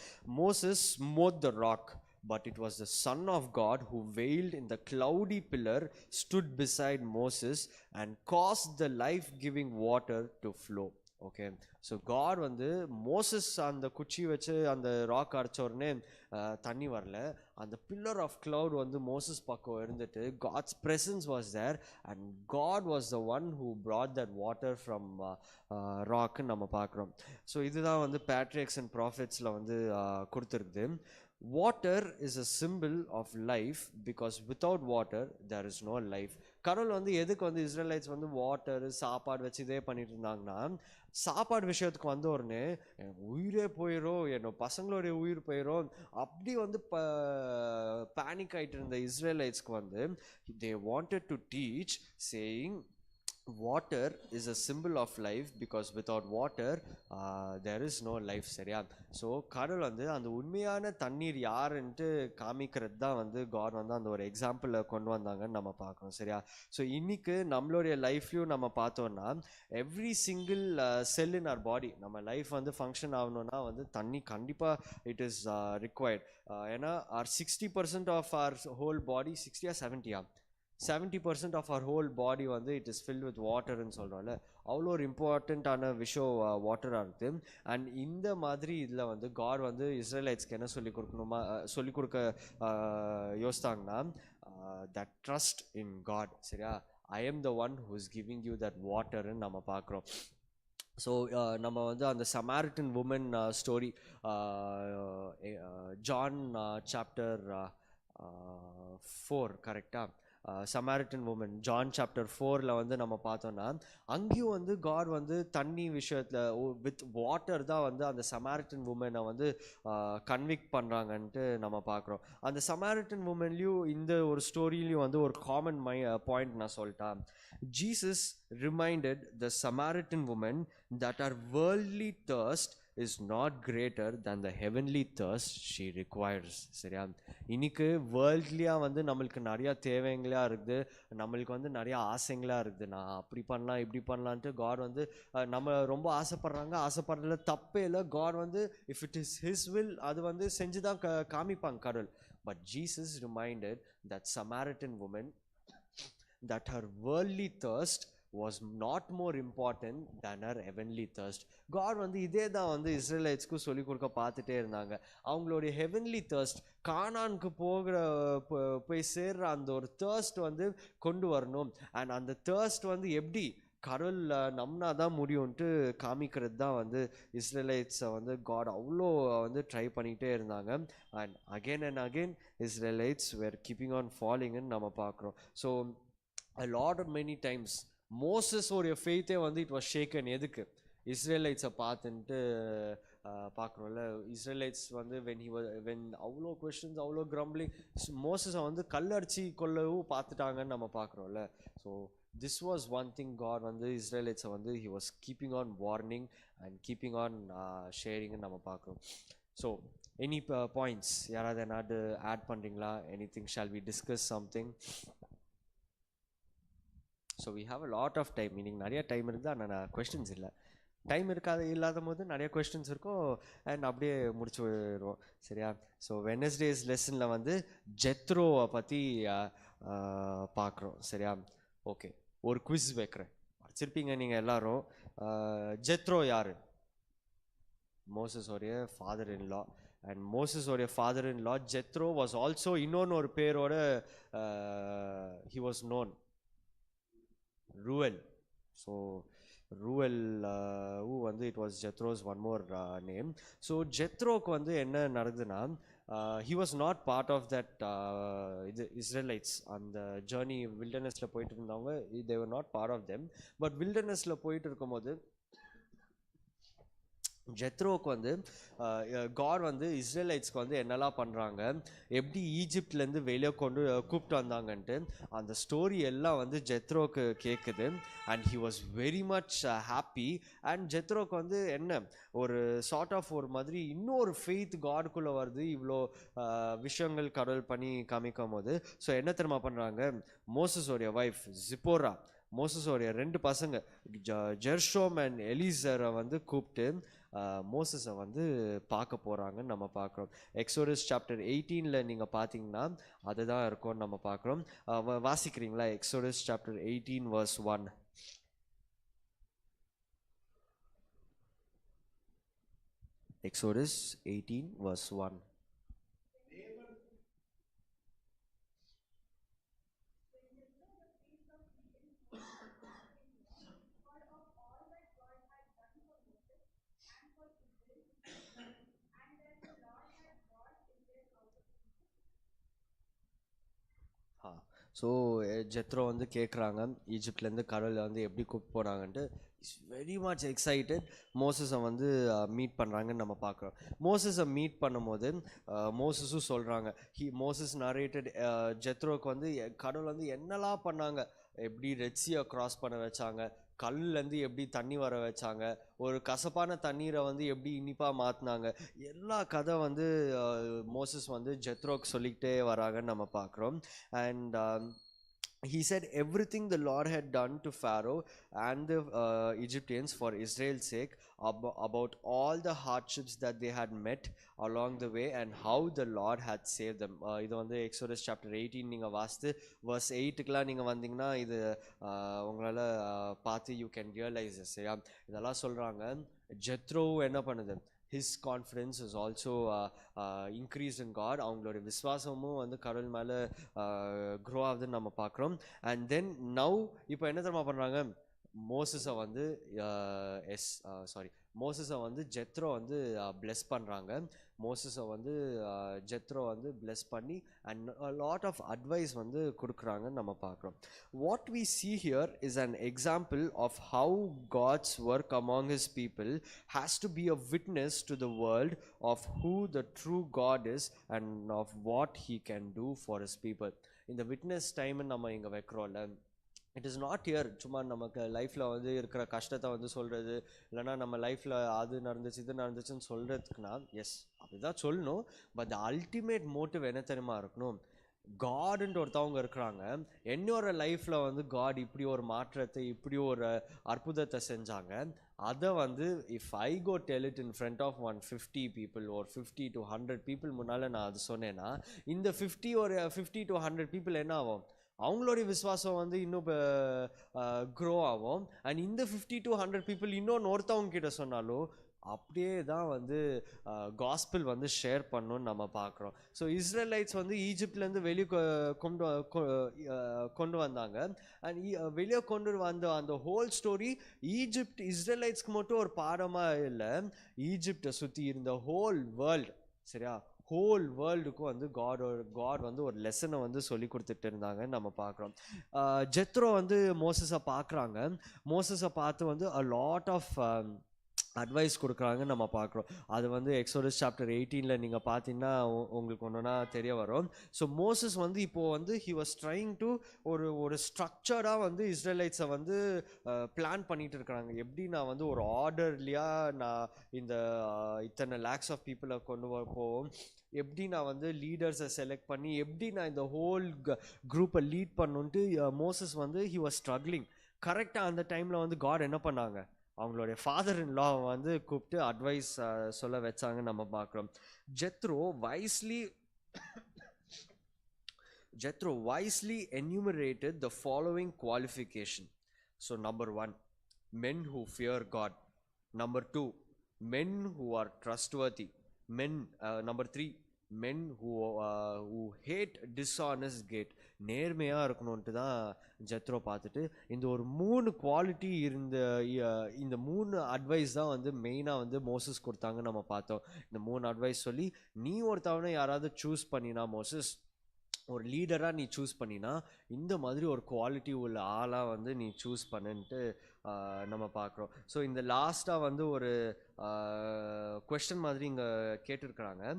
Moses smote the rock, but it was the Son of God who veiled in the cloudy pillar, stood beside Moses and caused the life-giving water to flow. Okay. So God வந்து Moses அந்த குச்சி வச்சு அந்த rock அடிச்ச உடனே தண்ணி வரல. அந்த பில்லர் ஆஃப் cloud வந்து மோசஸ் பக்கம் இருந்துட்டு God's presence was there and God was the one who brought that water from ராக்னு நம்ம பார்க்குறோம். ஸோ இதுதான் வந்து பேட்ரிக்ஸ் அண்ட் ப்ராஃபிட்ஸில் வந்து கொடுத்துருக்குது. Water is a simple of life because without water there is no life. கடவுள் வந்து எதுக்கு வந்து இஸ்ரேலைட்ஸ் வந்து வாட்டர் சாப்பாடு வச்சு இதே பண்ணிட்டு இருந்தாங்கன்னா, சாப்பாடு விஷயத்துக்கு வந்த உடனே எனக்கு உயிரே போயிடும், என்னோட பசங்களுடைய உயிர் போயிடும் அப்படி வந்து பேனிக் ஆகிட்டு இருந்த இஸ்ரேலைட்ஸ்க்கு வந்து they wanted to teach saying water is a symbol of life because without water there is no life. சரியா? ஸோ கடவுள் வந்து அந்த உண்மையான தண்ணீர் யாருன்ட்டு காமிக்கிறது தான் வந்து காட் வந்து அந்த ஒரு எக்ஸாம்பிளில் கொண்டு வந்தாங்கன்னு நம்ம பார்க்குறோம். சரியா? ஸோ இன்னைக்கு நம்மளுடைய லைஃப்லையும் நம்ம பார்த்தோம்னா every single cell in our body நம்ம லைஃப் வந்து ஃபங்க்ஷன் ஆகணும்னா வந்து தண்ணி கண்டிப்பாக இட் இஸ் ரிக்வயர்ட். ஏன்னா our 60% of our whole body 60 or 70% of our whole body வந்து இட் இஸ் ஃபில்ட் வித் வாட்டர்ன்னு சொல்கிறோம்ல, அவ்வளோ ஒரு இம்பார்ட்டண்ட்டான விஷயம் வாட்டராக இருக்குது. அண்ட் இந்த மாதிரி இதில் வந்து காட் வந்து இஸ்ரேலைட்ஸ்க்கு என்ன சொல்லிக் கொடுக்க யோசித்தாங்கன்னா தட் ட்ரஸ்ட் இன் காட். சரியா? I am the one who is giving you that வாட்டர்ன்னு நம்ம பார்க்குறோம். ஸோ நம்ம வந்து அந்த Samaritan woman story John chapter 4 கரெக்டாக, சமாரிட்டன் உமன் ஜான் சாப்டர் 4ல் வந்து நம்ம பார்த்தோன்னா அங்கேயும் வந்து காட் வந்து தண்ணி விஷயத்தில் வித் வாட்டர் தான் வந்து அந்த சமாரிட்டன் உமனை வந்து கன்விக்ட் பண்ணுறாங்கன்ட்டு நம்ம பார்க்குறோம். அந்த சமாரிட்டன் உமன்லேயும் இந்த ஒரு ஸ்டோரியிலையும் வந்து ஒரு காமன் பாயிண்ட் நான் சொல்லிட்டேன். Jesus reminded the Samaritan woman that her worldly thirst is not greater than the heavenly thirst she requires. சரியா? இன்னைக்கு வேர்ல்ட்லியாக வந்து நம்மளுக்கு நிறையா தேவைங்களா இருக்குது, நம்மளுக்கு வந்து நிறையா ஆசைங்களா இருக்குது. நான் அப்படி பண்ணலாம் இப்படி பண்ணலான்ட்டு காட் வந்து நம்ம ரொம்ப ஆசைப்படுறதுல தப்பே இல்லை. காட் வந்து if it is his will அது வந்து செஞ்சு தான் காமிப்பாங்க கடவுள். But Jesus reminded that Samaritan woman that her worldly thirst was not more important than her heavenly thirst. God வந்து இதே தான் வந்து இஸ்ரேலைட்ஸ்க்கு சொல்லிக் கொடுக்க பார்த்துட்டே இருந்தாங்க. அவங்களுடைய ஹெவன்லி தர்ஸ்ட் கானானுக்கு போய் சேர்ற அந்த ஒரு தர்ஸ்ட் வந்து கொண்டு வரணும். அண்ட் அந்த தர்ஸ்ட் வந்து எப்படி கடவுள் நம்னா தான் முடியும்ன்ட்டு காமிக்கிறது தான் வந்து இஸ்ரேலைட்ஸை வந்து காட் அவ்வளோ வந்து ட்ரை பண்ணிகிட்டே இருந்தாங்க. And again Israelites were keeping on ஃபாலிங்னு நம்ம பார்க்குறோம். So a lot of many times Moses உடைய ஃபெய்த்தே வந்து இட் வாஸ் ஷேக்கன். எதுக்கு? இஸ்ரேலைட்ஸை பார்த்துன்ட்டு பார்க்குறோம்ல. இஸ்ரேலைட்ஸ் வந்து வென் அவ்வளோ கொஸ்டின்ஸ் அவ்வளோ கிரம்பிளிங் மோசஸை வந்து கல்லடிச்சு கொள்ளவும் பார்த்துட்டாங்கன்னு நம்ம பார்க்குறோம்ல. So this was one thing God வந்து இஸ்ரேலைட்ஸை வந்து he was keeping on warning and keeping on ஷேரிங்னு நம்ம பார்க்குறோம். ஸோ எனி பாயிண்ட்ஸ் யாராவது என்னாவது ஆட் பண்ணுறீங்களா? Anything shall we discuss something? So we have a lot of time. இன்னைக்கு நிறைய டைம் இருக்குது, ஆனால் கொஸ்டின்ஸ் இல்லை. டைம் இல்லாத போது நிறைய கொஸ்டின்ஸ் இருக்கும் அண்ட் அப்படியே முடிச்சு வருவோம். சரியா? ஸோ வெனஸ்டேஸ் லெசனில் வந்து ஜெத்ரோவை பற்றி பார்க்குறோம். சரியா? ஓகே, ஒரு குவிஸ் வைக்கிறேன், படிச்சிருப்பீங்க நீங்கள் எல்லாரும். ஜெத்ரோ யார்? மோசஸோடைய ஃபாதர் இன் லா. அண்ட் மோசஸோடைய father in law Jethro was also இன்னொன்று ஒரு பேரோட he was known Reuel. So Reuel வந்து it was Jethro's one more name. So ஜெத்ரோக்கு வந்து என்ன நடக்குதுன்னா he was not part of that இது இஸ்ரேலைட்ஸ் அந்த ஜேர்னி வில்டர்னஸில் போயிட்டு இருந்தவங்க, they were not part of them. But வில்டர்னஸில் போயிட்டு இருக்கும்போது ஜெத்ரோக்கு வந்து காட் வந்து இஸ்ரேலைட்ஸ்க்கு வந்து என்னெல்லாம் பண்ணுறாங்க, எப்படி ஈஜிப்ட்லேருந்து வெளியே கூப்பிட்டு வந்தாங்கன்ட்டு அந்த ஸ்டோரி எல்லாம் வந்து ஜெத்ரோக்கு கேட்குது. And he was very much happy. And ஜெத்ரோக்கு வந்து என்ன ஒரு சார்ட் ஆஃப் ஒரு மாதிரி இன்னொரு ஃபெய்த் காடுக்குள்ளே வருது, இவ்வளோ விஷயங்கள் கடவுள் பண்ணி காமிக்கும் போது. ஸோ என்ன தெரியுமா பண்ணுறாங்க, மோசஸோடைய ஒய்ஃப் ஜிப்போரா, மோசஸோடைய 2 பசங்க ஜெர்ஷோம் அண்ட் எலிசரை வந்து கூப்பிட்டு மோசஸை வந்து பார்க்க போகிறாங்கன்னு நம்ம பார்க்குறோம். எக்ஸோடஸ் சாப்டர் 18ல் நீங்கள் பார்த்தீங்கன்னா அதுதான் இருக்கும்னு நம்ம பார்க்குறோம். வாசிக்கிறீங்களா? Exodus chapter 18 verse 1. Exodus 18 verse 1. So Jethro வந்து கேட்குறாங்க ஈஜிப்ட்லேருந்து கடலில் வந்து எப்படி கூப்பிட்டு போனாங்கன்ட்டு. Is very much excited. மோசஸை வந்து மீட் பண்ணுறாங்கன்னு நம்ம பார்க்குறோம். மோசஸை மீட் பண்ணும்போது மோசஸும் சொல்கிறாங்க, மோசஸ் நரேட்டட் ஜெத்ரோக்கு வந்து கடவுள் வந்து என்னெல்லாம் பண்ணாங்க, எப்படி ரெட்சியை கிராஸ் பண்ண வச்சாங்க, கல்லுலேருந்து எப்படி தண்ணி வர வச்சாங்க, ஒரு கசப்பான தண்ணீரை வந்து எப்படி இனிப்பாக மாற்றினாங்க, எல்லா கதை வந்து மோசஸ் வந்து ஜெத்ரோக்கு சொல்லிக்கிட்டே வராங்கன்னு நம்ம பார்க்குறோம். And he said everything the Lord had done to Pharaoh and the Egyptians for Israel's sake, about all the hardships that they had met along the way and how the Lord had saved them. இது வந்து Exodus chapter 18 நீங்கள் வாசித்து verse 8க்குலாம் நீங்கள் வந்தீங்கன்னா இது உங்களால் பார்த்து you can realize this. இதெல்லாம் சொல்கிறாங்க. ஜெத்ரோ என்ன பண்ணுது, his confidence is also increased in God. அவங்களோட விசுவாசமும் வந்து கடவுள் மேலே க்ரோ ஆகுதுன்னு நம்ம பார்க்குறோம். அண்ட் தென் நவ் இப்போ என்ன தெரியுமா பண்ணுறாங்க, மோசஸை வந்து மோசஸை வந்து ஜெத்ரோ வந்து பிளெஸ் பண்ணுறாங்க. மோசஸை வந்து ஜெத்ரோ வந்து பிளெஸ் பண்ணி அண்ட் லாட் ஆஃப் அட்வைஸ் வந்து கொடுக்குறாங்கன்னு நம்ம பார்க்குறோம். What we see here is an example of how God's work among his people has to be a witness to the world of who the true God is and of what he can do for his people. இந்த witness டைம்னு நம்ம இங்கே வைக்கிறோம்ல, it is not here சும்மா நமக்கு லைஃப்பில் வந்து இருக்கிற கஷ்டத்தை வந்து சொல்கிறது, இல்லைனா நம்ம லைஃப்பில் அது நடந்துச்சு இது நடந்துச்சுன்னு சொல்கிறதுக்குனா எஸ் அப்படி தான் சொல்லணும். பட் த அல்டிமேட் மோட்டிவ் என்ன தெரியுமா இருக்கணும், காடுன்ட்டு ஒருத்தவங்க இருக்கிறாங்க, என்னோட லைஃப்பில் வந்து காட் இப்படி ஒரு மாற்றத்தை இப்படி ஒரு அற்புதத்தை செஞ்சாங்க, அதை வந்து if I go tell it in front of 150 people ஒரு 50 to 100 பீப்புள் முன்னால் நான் அது சொன்னேன்னா, இந்த 50 to 100 பீப்புள் என்ன ஆகும், அவங்களுடைய விசுவாசம் வந்து இன்னும் க்ரோ ஆகும். அண்ட் இந்த 50 to 100 பீப்புள் இன்னொன்று ஒருத்தவங்க கிட்ட சொன்னாலும் அப்படியே தான் வந்து காஸ்பிள் வந்து ஷேர் பண்ணணும்னு நம்ம பார்க்குறோம். ஸோ இஸ்ரேலைட்ஸ் வந்து ஈஜிப்ட்லேருந்து வெளியே கொண்டு வந்தாங்க. அண்ட் வெளியே கொண்டு வந்த அந்த ஹோல் ஸ்டோரி ஈஜிப்ட் இஸ்ரேலைட்ஸ்க்கு மட்டும் ஒரு பாடமாக இல்லை, ஈஜிப்டை சுற்றி இருந்த ஹோல் வேர்ல்டு, சரியா, ஹோல் வேர்ல்டுக்கும் வந்து காட் வந்து ஒரு லெசனை வந்து சொல்லி கொடுத்துட்டு இருந்தாங்கன்னு நம்ம பார்க்குறோம். ஜெத்ரோ வந்து மோசஸை பார்க்குறாங்க. மோசஸை பார்த்து வந்து அ லாட் ஆஃப் அட்வைஸ் கொடுக்குறாங்கன்னு நம்ம பார்க்குறோம். அது வந்து எக்ஸோடஸ் சாப்டர் 18 நீங்கள் பார்த்தீங்கன்னா உங்களுக்கு ஒன்றுனா தெரிய வரும். ஸோ மோசஸ் வந்து இப்போது வந்து ஹி வாஸ் ட்ரைங் டு ஒரு ஸ்ட்ரக்சர்டாக வந்து இஸ்ரேலைட்ஸை வந்து பிளான் பண்ணிட்டு இருக்கிறாங்க. எப்படி நான் வந்து ஒரு ஆர்டர்லியாக நான் இந்த இத்தனை லேக்ஸ் ஆஃப் பீப்புளை கொண்டு போவோம், எப்படி நான் வந்து லீடர்ஸை செலக்ட் பண்ணி எப்படி நான் இந்த ஹோல் குரூப்பை லீட் பண்ணுன்ட்டு மோசஸ் வந்து ஹி வாஸ் ஸ்ட்ரகிளிங். கரெக்டாக அந்த டைமில் வந்து காட் என்ன பண்ணாங்க, அவங்களுடைய ஃபாதர் இன் லா வந்து கூப்பிட்டு அட்வைஸ் சொல்ல வச்சாங்கன்னு நம்ம பார்க்குறோம். Jethro wisely enumerated the following qualification. So number 1, men who fear God. Number 2, men who are trustworthy. Number 3, men who hate dishonest gain. நேர்மையாக இருக்கணும்ன்ட்டு தான் ஜெத்ரோ பார்த்துட்டு இந்த ஒரு 3 குவாலிட்டி இந்த 3 அட்வைஸ் தான் வந்து மெயினாக வந்து மோசஸ் கொடுத்தாங்கன்னு நம்ம பார்த்தோம். இந்த 3 அட்வைஸ் சொல்லி நீ ஒருத்தவனை யாராவது சூஸ் பண்ணினா, மோசஸ் ஒரு லீடராக நீ சூஸ் பண்ணினா இந்த மாதிரி ஒரு குவாலிட்டி உள்ள ஆளாக வந்து நீ சூஸ் பண்ணுன்ட்டு நம்ம பார்க்குறோம். ஸோ இந்த லாஸ்ட்டாக வந்து ஒரு கொஸ்டின் மாதிரி இங்கே கேட்டிருக்கிறாங்க.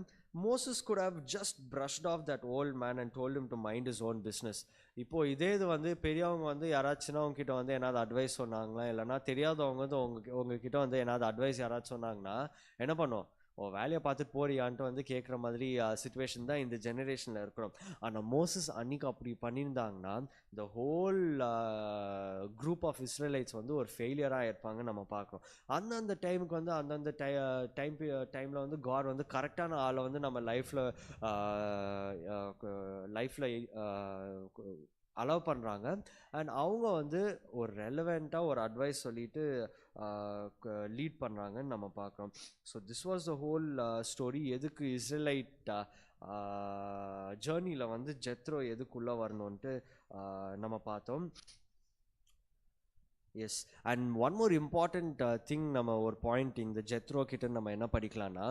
Moses could have just brushed off that old man and told him to mind his own business. இப்போது இது வந்து பெரியவங்க வந்து யாராச்சுன்னா உங்ககிட்ட வந்து ஏதாவது அட்வைஸ் சொன்னாங்களா, இல்லைனா தெரியாதவங்க வந்து உங்ககிட்ட வந்து ஏதாவது அட்வைஸ் யாராச்சும் சொன்னாங்கன்னா என்ன பண்ணுவோம், வேலையை பார்த்துட்டு போறியான்ட்டு வந்து கேட்குற மாதிரி சுச்சுவேஷன் தான் இந்த ஜெனரேஷனில் இருக்கிறோம். ஆனால் மோசஸ் அன்னைக்கு அப்படி பண்ணியிருந்தாங்கன்னா இந்த ஹோல் குரூப் ஆஃப் இஸ்ரேலைட்ஸ் வந்து ஒரு ஃபெயிலியராக இருப்பாங்கன்னு நம்ம பார்க்குறோம். அந்தந்த டைமுக்கு வந்து அந்தந்த டைமில் வந்து காட் வந்து கரெக்டான ஆளை வந்து நம்ம லைஃப்பில் அலோவ் பண்ணுறாங்க. அண்ட் அவங்க வந்து ஒரு ரெலவெண்ட்டாக ஒரு அட்வைஸ் சொல்லிட்டு லீட் பண்ணுறாங்கன்னு நம்ம பார்க்குறோம். So this was the whole story. எதுக்கு இஸ்ரேலைட் ஜேர்னியில் வந்து ஜெத்ரோ எதுக்குள்ளே வரணுன்ட்டு நம்ம பார்த்தோம். Yes. And one more important thing, நம்ம ஒரு பாயிண்ட் இந்த ஜெத்ரோ கிட்ட நம்ம என்ன படிக்கலாம்னா,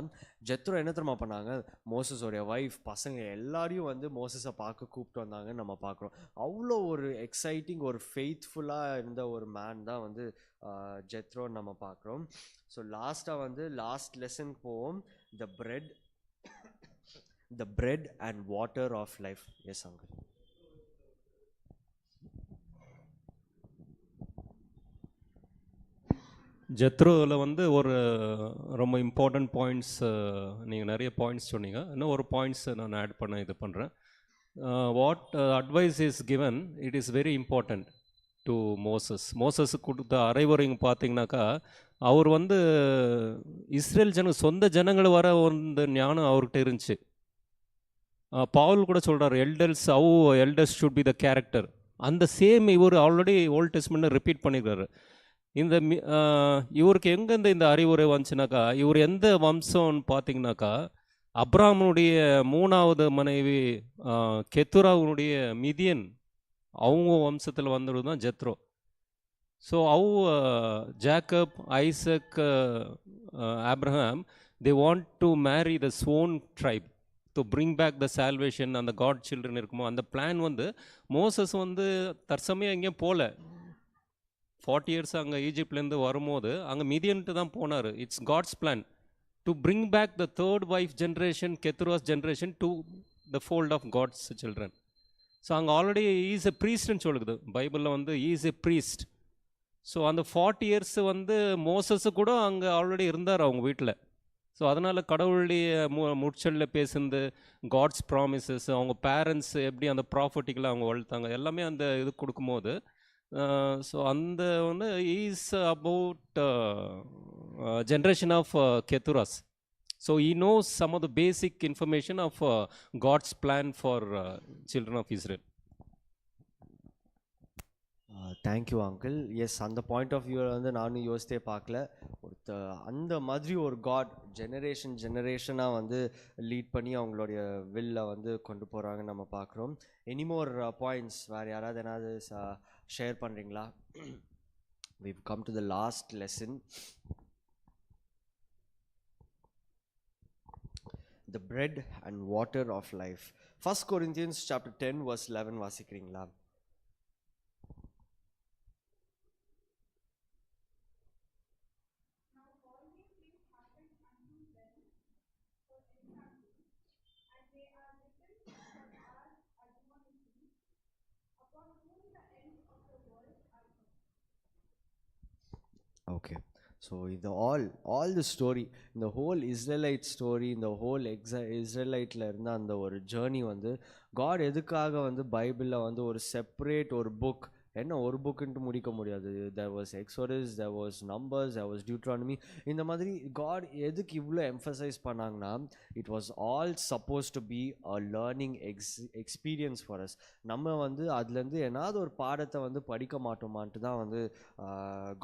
ஜெத்ரோ என்ன தெரியுமா பண்ணாங்க, மோசஸோடைய ஒய்ஃப் பசங்க எல்லாரையும் வந்து மோசஸை பார்க்க கூப்பிட்டு வந்தாங்கன்னு நம்ம பார்க்குறோம். அவ்வளோ ஒரு எக்ஸைட்டிங், ஒரு ஃபெய்த்ஃபுல்லாக இருந்த ஒரு மேன் தான் வந்து ஜெத்ரோன்னு நம்ம பார்க்குறோம். ஸோ லாஸ்ட்டாக வந்து லாஸ்ட் லெசன் போவோம், the bread and water of life. Yes uncle. ஜெத்ரோவில் வந்து ஒரு ரொம்ப இம்பார்ட்டண்ட் பாயிண்ட்ஸ், நீங்கள் நிறைய பாயிண்ட்ஸ் சொன்னீங்க, இன்னும் ஒரு பாயிண்ட்ஸ் நான் ஆட் பண்ண இது பண்ணுறேன். What advice is given, it is very important to மோசஸுக்கு கொடுத்த அரைவரைங்க பார்த்தீங்கன்னாக்கா, அவர் வந்து இஸ்ரேல் சொந்த ஜனங்கள் வர வந்து ஞானம் அவர்கிட்ட இருந்துச்சு. பவுல் கூட சொல்கிறார், elders should be the character. அந்த சேம் இவர் ஆல்ரெடி ஓல்ட் டெஸ்ட்மெண்ட்டை ரிப்பீட் பண்ணியிருக்காரு. இந்த இவருக்கு எங்கேருந்து இந்த அறிவுரை வந்துச்சுனாக்கா, இவர் எந்த வம்சம்னு பார்த்தீங்கன்னாக்கா, அப்ராமனுடைய 3வது மனைவி கெத்துராவுடைய மிதியன், அவங்க வம்சத்தில் வந்தது தான் Jethro. So Jacob, Isaac, Abraham, they want to marry the sworn tribe to bring back the salvation. அந்த காட் சில்ட்ரன் இருக்குமோ அந்த பிளான் வந்து மோசஸ் வந்து தற்சமயம் எங்கேயும் போகல. 40 years அங்கே ஈஜிப்ட்லேருந்து வரும்போது அங்கே மிதியன்ட்டு தான் போனார். It's God's plan to bring back the third wife generation, Keturah's generation, to the fold of God's children. So அங்கே ஆல்ரெடி ஈஸ் எ ப்ரீஸ்ட்னு சொல்லுது பைபிளில் வந்து, ஈஸ் எ ப்ரீஸ்ட். ஸோ அந்த 40 years வந்து மோசஸு கூட அங்கே ஆல்ரெடி இருந்தார் அவங்க வீட்டில். ஸோ அதனால் கடவுளுடைய முட்சலில் பேசுந்து காட்ஸ் ப்ராமிசஸ், அவங்க பேரண்ட்ஸ் எப்படி அந்த ப்ராஃபட்டிக்கெலாம் அவங்க வளர்த்தாங்க, எல்லாமே அந்த இது கொடுக்கும்போது, ஸோ அந்த வந்து is about generation of Keturah's. So he knows some of the basic information of God's plan for children of Israel. Thank you uncle. Yes, அந்த பாயிண்ட் ஆஃப் வியூவில் வந்து நானும் யோசித்தே பார்க்கல. அந்த மாதிரி ஒரு காட் ஜெனரேஷனாக வந்து லீட் பண்ணி அவங்களுடைய வில்லை வந்து கொண்டு போகிறாங்கன்னு நம்ம பார்க்குறோம். எனிமோர் பாயிண்ட்ஸ் வேறு யாராவது ஏதாவது ஷேர் பண்ணுறீங்களா? we've come to the last lesson, the bread and water of life. 1 Corinthians chapter 10 verse 11 வாசிக்கிறீங்களா? Okay, so all the story, இந்த whole Israelite story, இந்த whole Israeliteல இருந்த அந்த ஒரு ஜேர்னி வந்து காட் எதுக்காக வந்து பைபிளில் வந்து ஒரு செப்பரேட் ஒரு புக், என்ன ஒரு புக்குன்ட்டு முடிக்க முடியாது. there was Exodus, there was Numbers, there was Deuteronomy. இந்த மாதிரி காட் எதுக்கு இவ்வளோ எம்ஃபசைஸ் பண்ணாங்கன்னா, it was all supposed to be a learning experience for us. நம்ம வந்து அதுலேருந்து ஏதாவது ஒரு பாடத்தை வந்து படிக்க மாட்டோமான்ட்டு தான் வந்து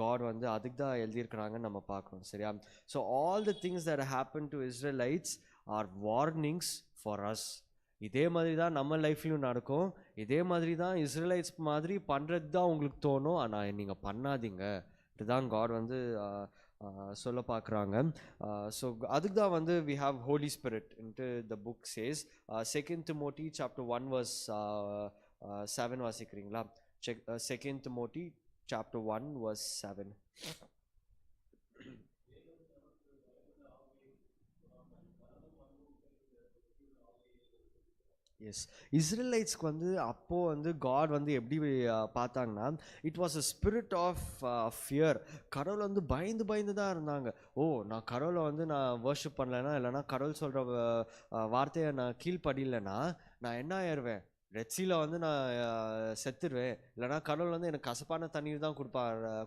காட் வந்து அதுக்கு தான் எழுதியிருக்கிறாங்கன்னு நம்ம பார்க்குறோம். சரியா? So all the things that happen to Israelites are warnings for us. இதே மாதிரி தான் நம்ம லைஃப்லையும் நடக்கும். இதே மாதிரி தான் இஸ்ரேலைட்ஸ் மாதிரி பண்ணுறது தான் உங்களுக்கு தோணும், ஆனால் நீங்கள் பண்ணாதீங்க இதுதான் காட் வந்து சொல்ல பார்க்குறாங்க. ஸோ அதுக்கு தான் வந்து we have Holy Spirit into the book says. 2 Timothy chapter 1 verse 7 வாசிக்கிறீங்களா? 2 Timothy chapter 1 verse 7. எஸ், இஸ்ரேலைட்ஸ்க்கு வந்து அப்போது வந்து காட் வந்து எப்படி பார்த்தாங்கன்னா, it was a spirit of fear. கடவுளை வந்து பயந்து தான் இருந்தாங்க. ஓ, நான் கடவுளை வந்து நான் வர்ஷிப் பண்ணலைன்னா, இல்லைனா கடவுள் சொல்கிற வார்த்தையை நான் கீழ்ப்படியலைன்னா நான் என்ன ஆயிடுவேன், ரெட்சியில் வந்து நான் செத்துருவேன், இல்லைனா கடவுள் வந்து எனக்கு கசப்பான தண்ணீர் தான்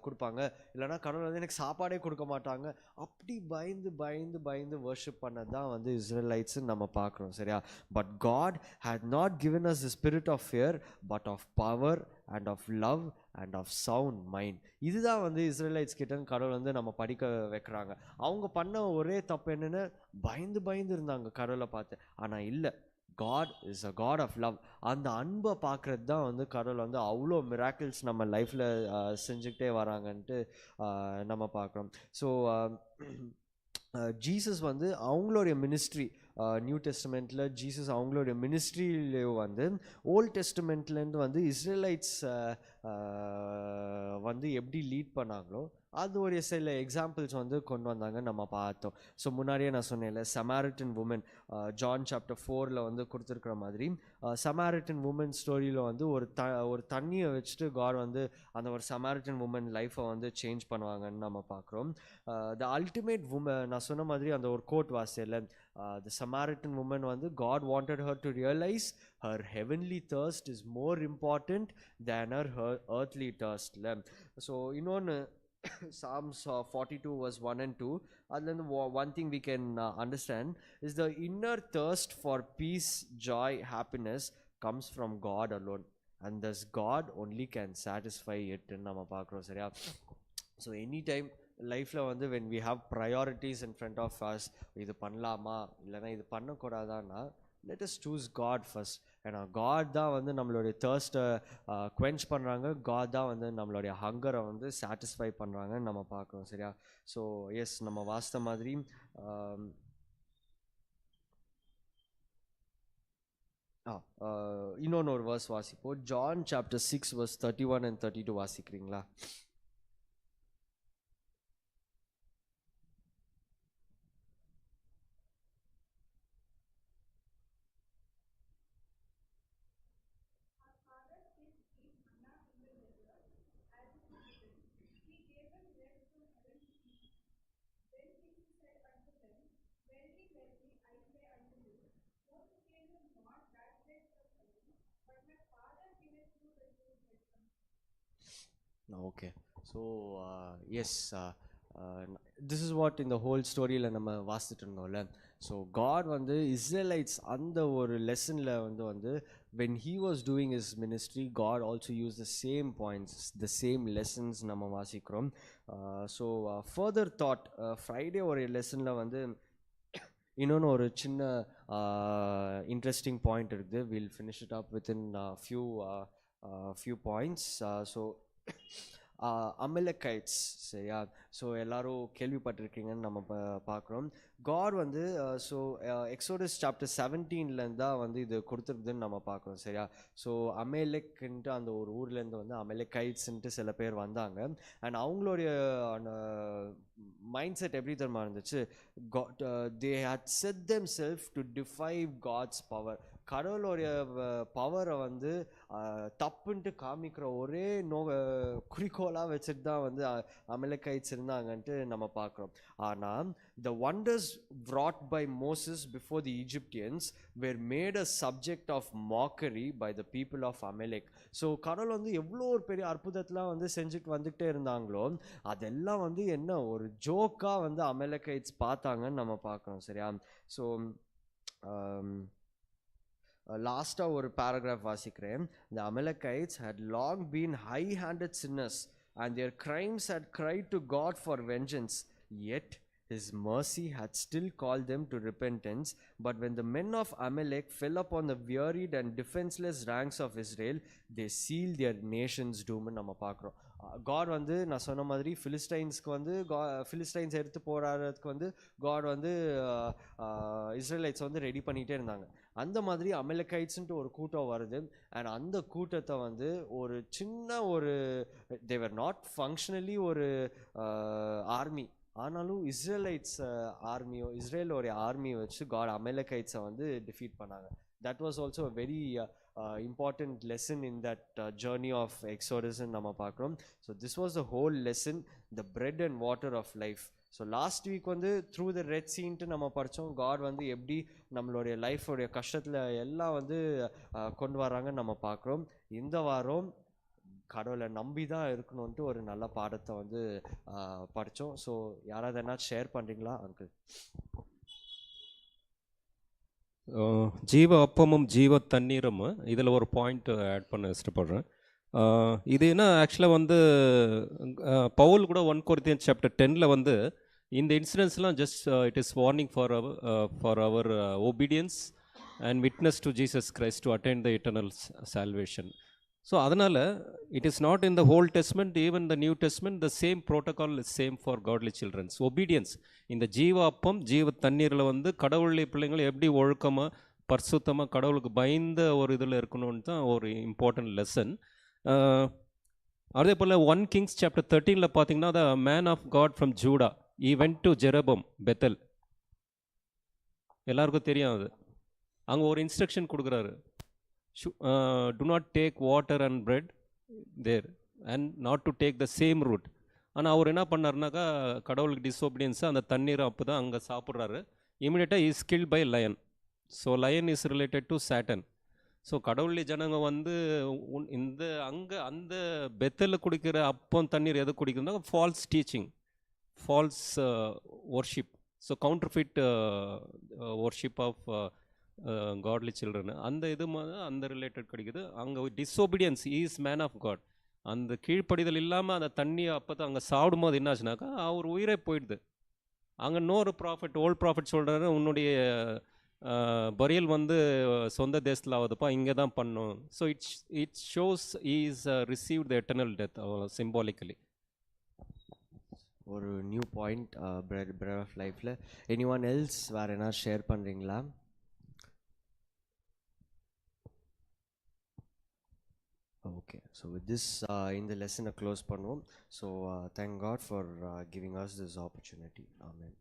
கொடுப்பாங்க, இல்லைனா கடவுள் வந்து எனக்கு சாப்பாடே கொடுக்க மாட்டாங்க. அப்படி பயந்து பயந்து பயந்து வர்ஷிப் பண்ணது தான் வந்து இஸ்ரேலைட்ஸ்ன்னு நம்ம பார்க்குறோம், சரியா? But God had not given us the spirit of fear but of power and of love and of sound mind. இதுதான் வந்து இஸ்ரேலைட்ஸ் கிட்ட கடவுள் வந்து நம்ம படிக்க வைக்கிறாங்க. அவங்க பண்ண ஒரே தப்பு என்னென்னு, பயந்து பயந்து இருந்தாங்க கடவுளை பார்த்து. ஆனால் இல்லை, God is a God of love. அந்த அன்பை பார்க்குறது தான் வந்து கடவுள் வந்து அவ்வளோ மிராக்கிள்ஸ் நம்ம லைஃப்பில் செஞ்சுக்கிட்டே வராங்கன்ட்டு நம்ம பார்க்குறோம். ஸோ ஜீசஸ் வந்து அவங்களுடைய மினிஸ்ட்ரி, நியூ டெஸ்டமெண்ட்டில் ஜீசஸ் அவங்களுடைய மினிஸ்ட்ரியிலேயும் வந்து ஓல்ட் டெஸ்டமெண்ட்லேருந்து வந்து இஸ்ரேலைட்ஸ் வந்து எப்படி லீட் பண்ணாங்களோ அது ஒரு சில எக்ஸாம்பிள்ஸ் வந்து கொண்டு வந்தாங்க நம்ம பார்த்தோம். ஸோ முன்னாடியே நான் சொன்னேன்ல, சமாரிட்டன் உமன், ஜான் சாப்டர் 4 வந்து கொடுத்துருக்குற மாதிரி சமாரிட்டன் உமன் ஸ்டோரியில் வந்து ஒரு தண்ணியை வச்சுட்டு காட் வந்து அந்த ஒரு சமாரிட்டன் உமன் லைஃப்பை வந்து சேஞ்ச் பண்ணுவாங்கன்னு நம்ம பார்க்குறோம். த அல்டிமேட் உமன், நான் சொன்ன மாதிரி அந்த ஒரு கோட் வாசியில் the Samaritan woman வந்து God wanted her to realize her heavenly thirst is more important than her earthly thirst. So இன்னொன்று Psalms 42 verse 1 and 2, and then one thing we can understand is the inner thirst for peace, joy, happiness comes from God alone, and thus God only can satisfy it. நம்ம பார்க்குறோம், சரியா? So any time லைஃப்பில் வந்து when we have priorities in front of us, இது பண்ணலாமா இல்லைனா இது பண்ணக்கூடாதான்னா let us choose God first. ஏன்னா காட் தான் வந்து நம்மளுடைய தேர்ஸ்ட்டை குவென்ச் பண்ணுறாங்க, காட் தான் வந்து நம்மளுடைய ஹங்கரை வந்து சாட்டிஸ்ஃபை பண்ணுறாங்கன்னு நம்ம பார்க்குறோம், சரியா? ஸோ எஸ், நம்ம வாஸ்த மாதிரி இன்னொன்று ஒரு வேர்ஸ் வாசிப்போம். John chapter 6 verse 31 and 32 வாசிக்கிறீங்களா? Okay, so yes, this is what in the whole storyல நம்ம வாசிச்சுட்டு இருந்தோம்ல. ஸோ காட் வந்து இஸ்ரேலைட்ஸ் அந்த ஒரு லெசனில் வந்து when he was doing his ministry, God also used the same points, the same lessons நம்ம வாசிக்கிறோம். So further thought, Friday ஒரு லெசனில் வந்து இன்னொன்று ஒரு சின்ன இன்ட்ரெஸ்டிங் பாயிண்ட் இருக்குது. Will finish it up within few points. So Amalekites, சரியா? ஸோ எல்லாரும் கேள்விப்பட்டிருக்கீங்கன்னு நம்ம பார்க்குறோம். காட் வந்து ஸோ எக்ஸோடஸ் சாப்டர் 17 தான் வந்து இது கொடுத்துருக்குதுன்னு நம்ம பார்க்குறோம், சரியா? ஸோ அமெலெக்ன்ட்டு அந்த ஒரு ஊர்லேருந்து வந்து அமெலக்கைட்ஸ்ன்ட்டு சில பேர் வந்தாங்க. அண்ட் அவங்களுடைய மைண்ட் செட் எப்படி தெரியுமா இருந்துச்சு? they had set themselves to defy God's power. கடவுளுடைய பவரை வந்து தப்புன்ட்டு காமிக்கிற ஒரே குறிக்கோளாக வச்சுட்டு தான் வந்து அமெலக்கைட்ஸ் இருந்தாங்கன்ட்டு நம்ம பார்க்குறோம். ஆனால் the wonders wrought by Moses before the Egyptians were made a subject of mockery by the people of Amalek. So கடவுள் வந்து எவ்வளோ ஒரு பெரிய அற்புதத்தெலாம் வந்து செஞ்சுட்டு வந்துகிட்டே இருந்தாங்களோ அதெல்லாம் வந்து என்ன ஒரு ஜோக்காக வந்து அமெலக்கைட்ஸ் பார்த்தாங்கன்னு நம்ம பார்க்குறோம், சரியா? ஸோ லாஸ்ட்டாக ஒரு பேராகிராஃப் வாசிக்கிறேன். The Amalekites had long been high-handed sinners and their crimes had cried to God for vengeance, yet his mercy had still called them to repentance. But when the men of Amalek fell upon the wearied and defenseless ranks of Israel, they sealed their nation's doom. நம்ம பார்க்குறோம். God வந்து நான் சொன்ன மாதிரி ஃபிலிஸ்டைன்ஸ்க்கு வந்து ஃபிலிஸ்டைன்ஸ் எடுத்து போராடுறதுக்கு வந்து God வந்து இஸ்ரேலைட்ஸ் வந்து ரெடி பண்ணிகிட்டே இருந்தாங்க. அந்த மாதிரி அமெலக்கைட்ஸ்ன்ட்டு ஒரு கூட்டம் வருது. அண்ட் அந்த கூட்டத்தை வந்து ஒரு சின்ன ஒரு தேவர் நாட் ஃபங்க்ஷனலி ஒரு ஆர்மி, ஆனாலும் இஸ்ரேலைட்ஸ் ஆர்மியோ இஸ்ரேலோடைய ஆர்மியை வச்சு காட் அமெலக்கைட்ஸை வந்து டிஃபீட் பண்ணாங்க. That was also a very important lesson in that journey of Exodus நம்ம பார்க்குறோம். So this was the whole lesson, the bread and water of life. So last week வந்து through the red சீன்ட்டு நம்ம படித்தோம். God வந்து எப்படி நம்மளுடைய லைஃபோடைய கஷ்டத்தில் எல்லாம் வந்து கொண்டு வராங்கன்னு நம்ம பார்க்குறோம். இந்த வாரம் கடவுளை நம்பி தான் இருக்கணும்ன்ட்டு ஒரு நல்ல பாடத்தை வந்து படித்தோம். ஸோ யாராவது என்ன ஷேர் பண்ணுறீங்களா அங்கிள்? ஜீவ அப்பமும் ஜீவ தண்ணீரும் இதில் ஒரு பாயிண்ட் ஆட் பண்ண இஷ்டப்படுறேன். இது என்ன ஆக்சுவலாக வந்து பவுல் கூட 1 Corinthians chapter 10ல் வந்து இந்த இன்சிடென்ட்ஸ்லாம் just it is warning for our obedience and witness to Jesus Christ to attain the eternal salvation. So அதனால் it is not in the whole testament, even the new testament the same protocol is same for godly childrens. Obedience இந்த ஜீவ அப்பம் ஜீவ தண்ணீரில் வந்து கடவுளுடைய பிள்ளைங்களை எப்படி ஒழுக்கமாக பரிசுத்தமாக கடவுளுக்கு பயந்த ஒரு இதில் இருக்கணும்னு தான் ஒரு இம்பார்ட்டன்ட் லெசன். அதே போல் 1 Kings chapter 13ல் பார்த்தீங்கன்னா the man of God from Judah he went to Jeroboam Bethel. எல்லாருக்கும் தெரியும் அது. அங்கே ஒரு இன்ஸ்ட்ரக்ஷன் கொடுக்குறாரு, to not take water and bread there and not to take the same route. ஆனால் அவர் என்ன பண்ணாருனாக்கா கடவுளுக்கு டிஸ்ஒபீடியன்ஸாக அந்த தண்ணீரை அப்போ தான் அங்கே சாப்பிட்றாரு. இமீடியட்டாக is killed by lion. So lion is related to Satan. So கடவுளுடைய ஜனங்க வந்து இந்த அங்கே அந்த பெத்தலில் குடிக்கிற அப்பம் தண்ணீர் எது குடிக்கிறதுனா false teaching, false worship. So counterfeit worship of godly children அந்த இது அந்த ரிலேட்டட் கிடைக்குது. அங்கே disobedience is man of God. அந்த கீழ்ப்படிதல் இல்லாமல் அந்த தண்ணியை அப்போ தான் அங்கே சாப்பிடும்போது என்னாச்சுனாக்கா அவர் உயிரே போயிடுது. அங்கே இன்னொரு ப்ராஃபிட் ஓல்ட் ப்ராஃபிட் சொல்கிறாரு, உன்னுடைய பரியல் வந்து சொந்த தேசத்தில் ஆகுதுப்பா, இங்கே தான் பண்ணும். So it shows is receive the eternal death symbolically. ஒரு நியூ பாயிண்ட் பிரெட் ஆஃப் லைஃப்பில். எனி ஒன் எல்ஸ் வேறு என்ன ஷேர் பண்ணுறீங்களா? ஓகே, ஸோ வித் திஸ் இந்த லெசனை க்ளோஸ் பண்ணுவோம். So thank God for giving us this opportunity. Amen.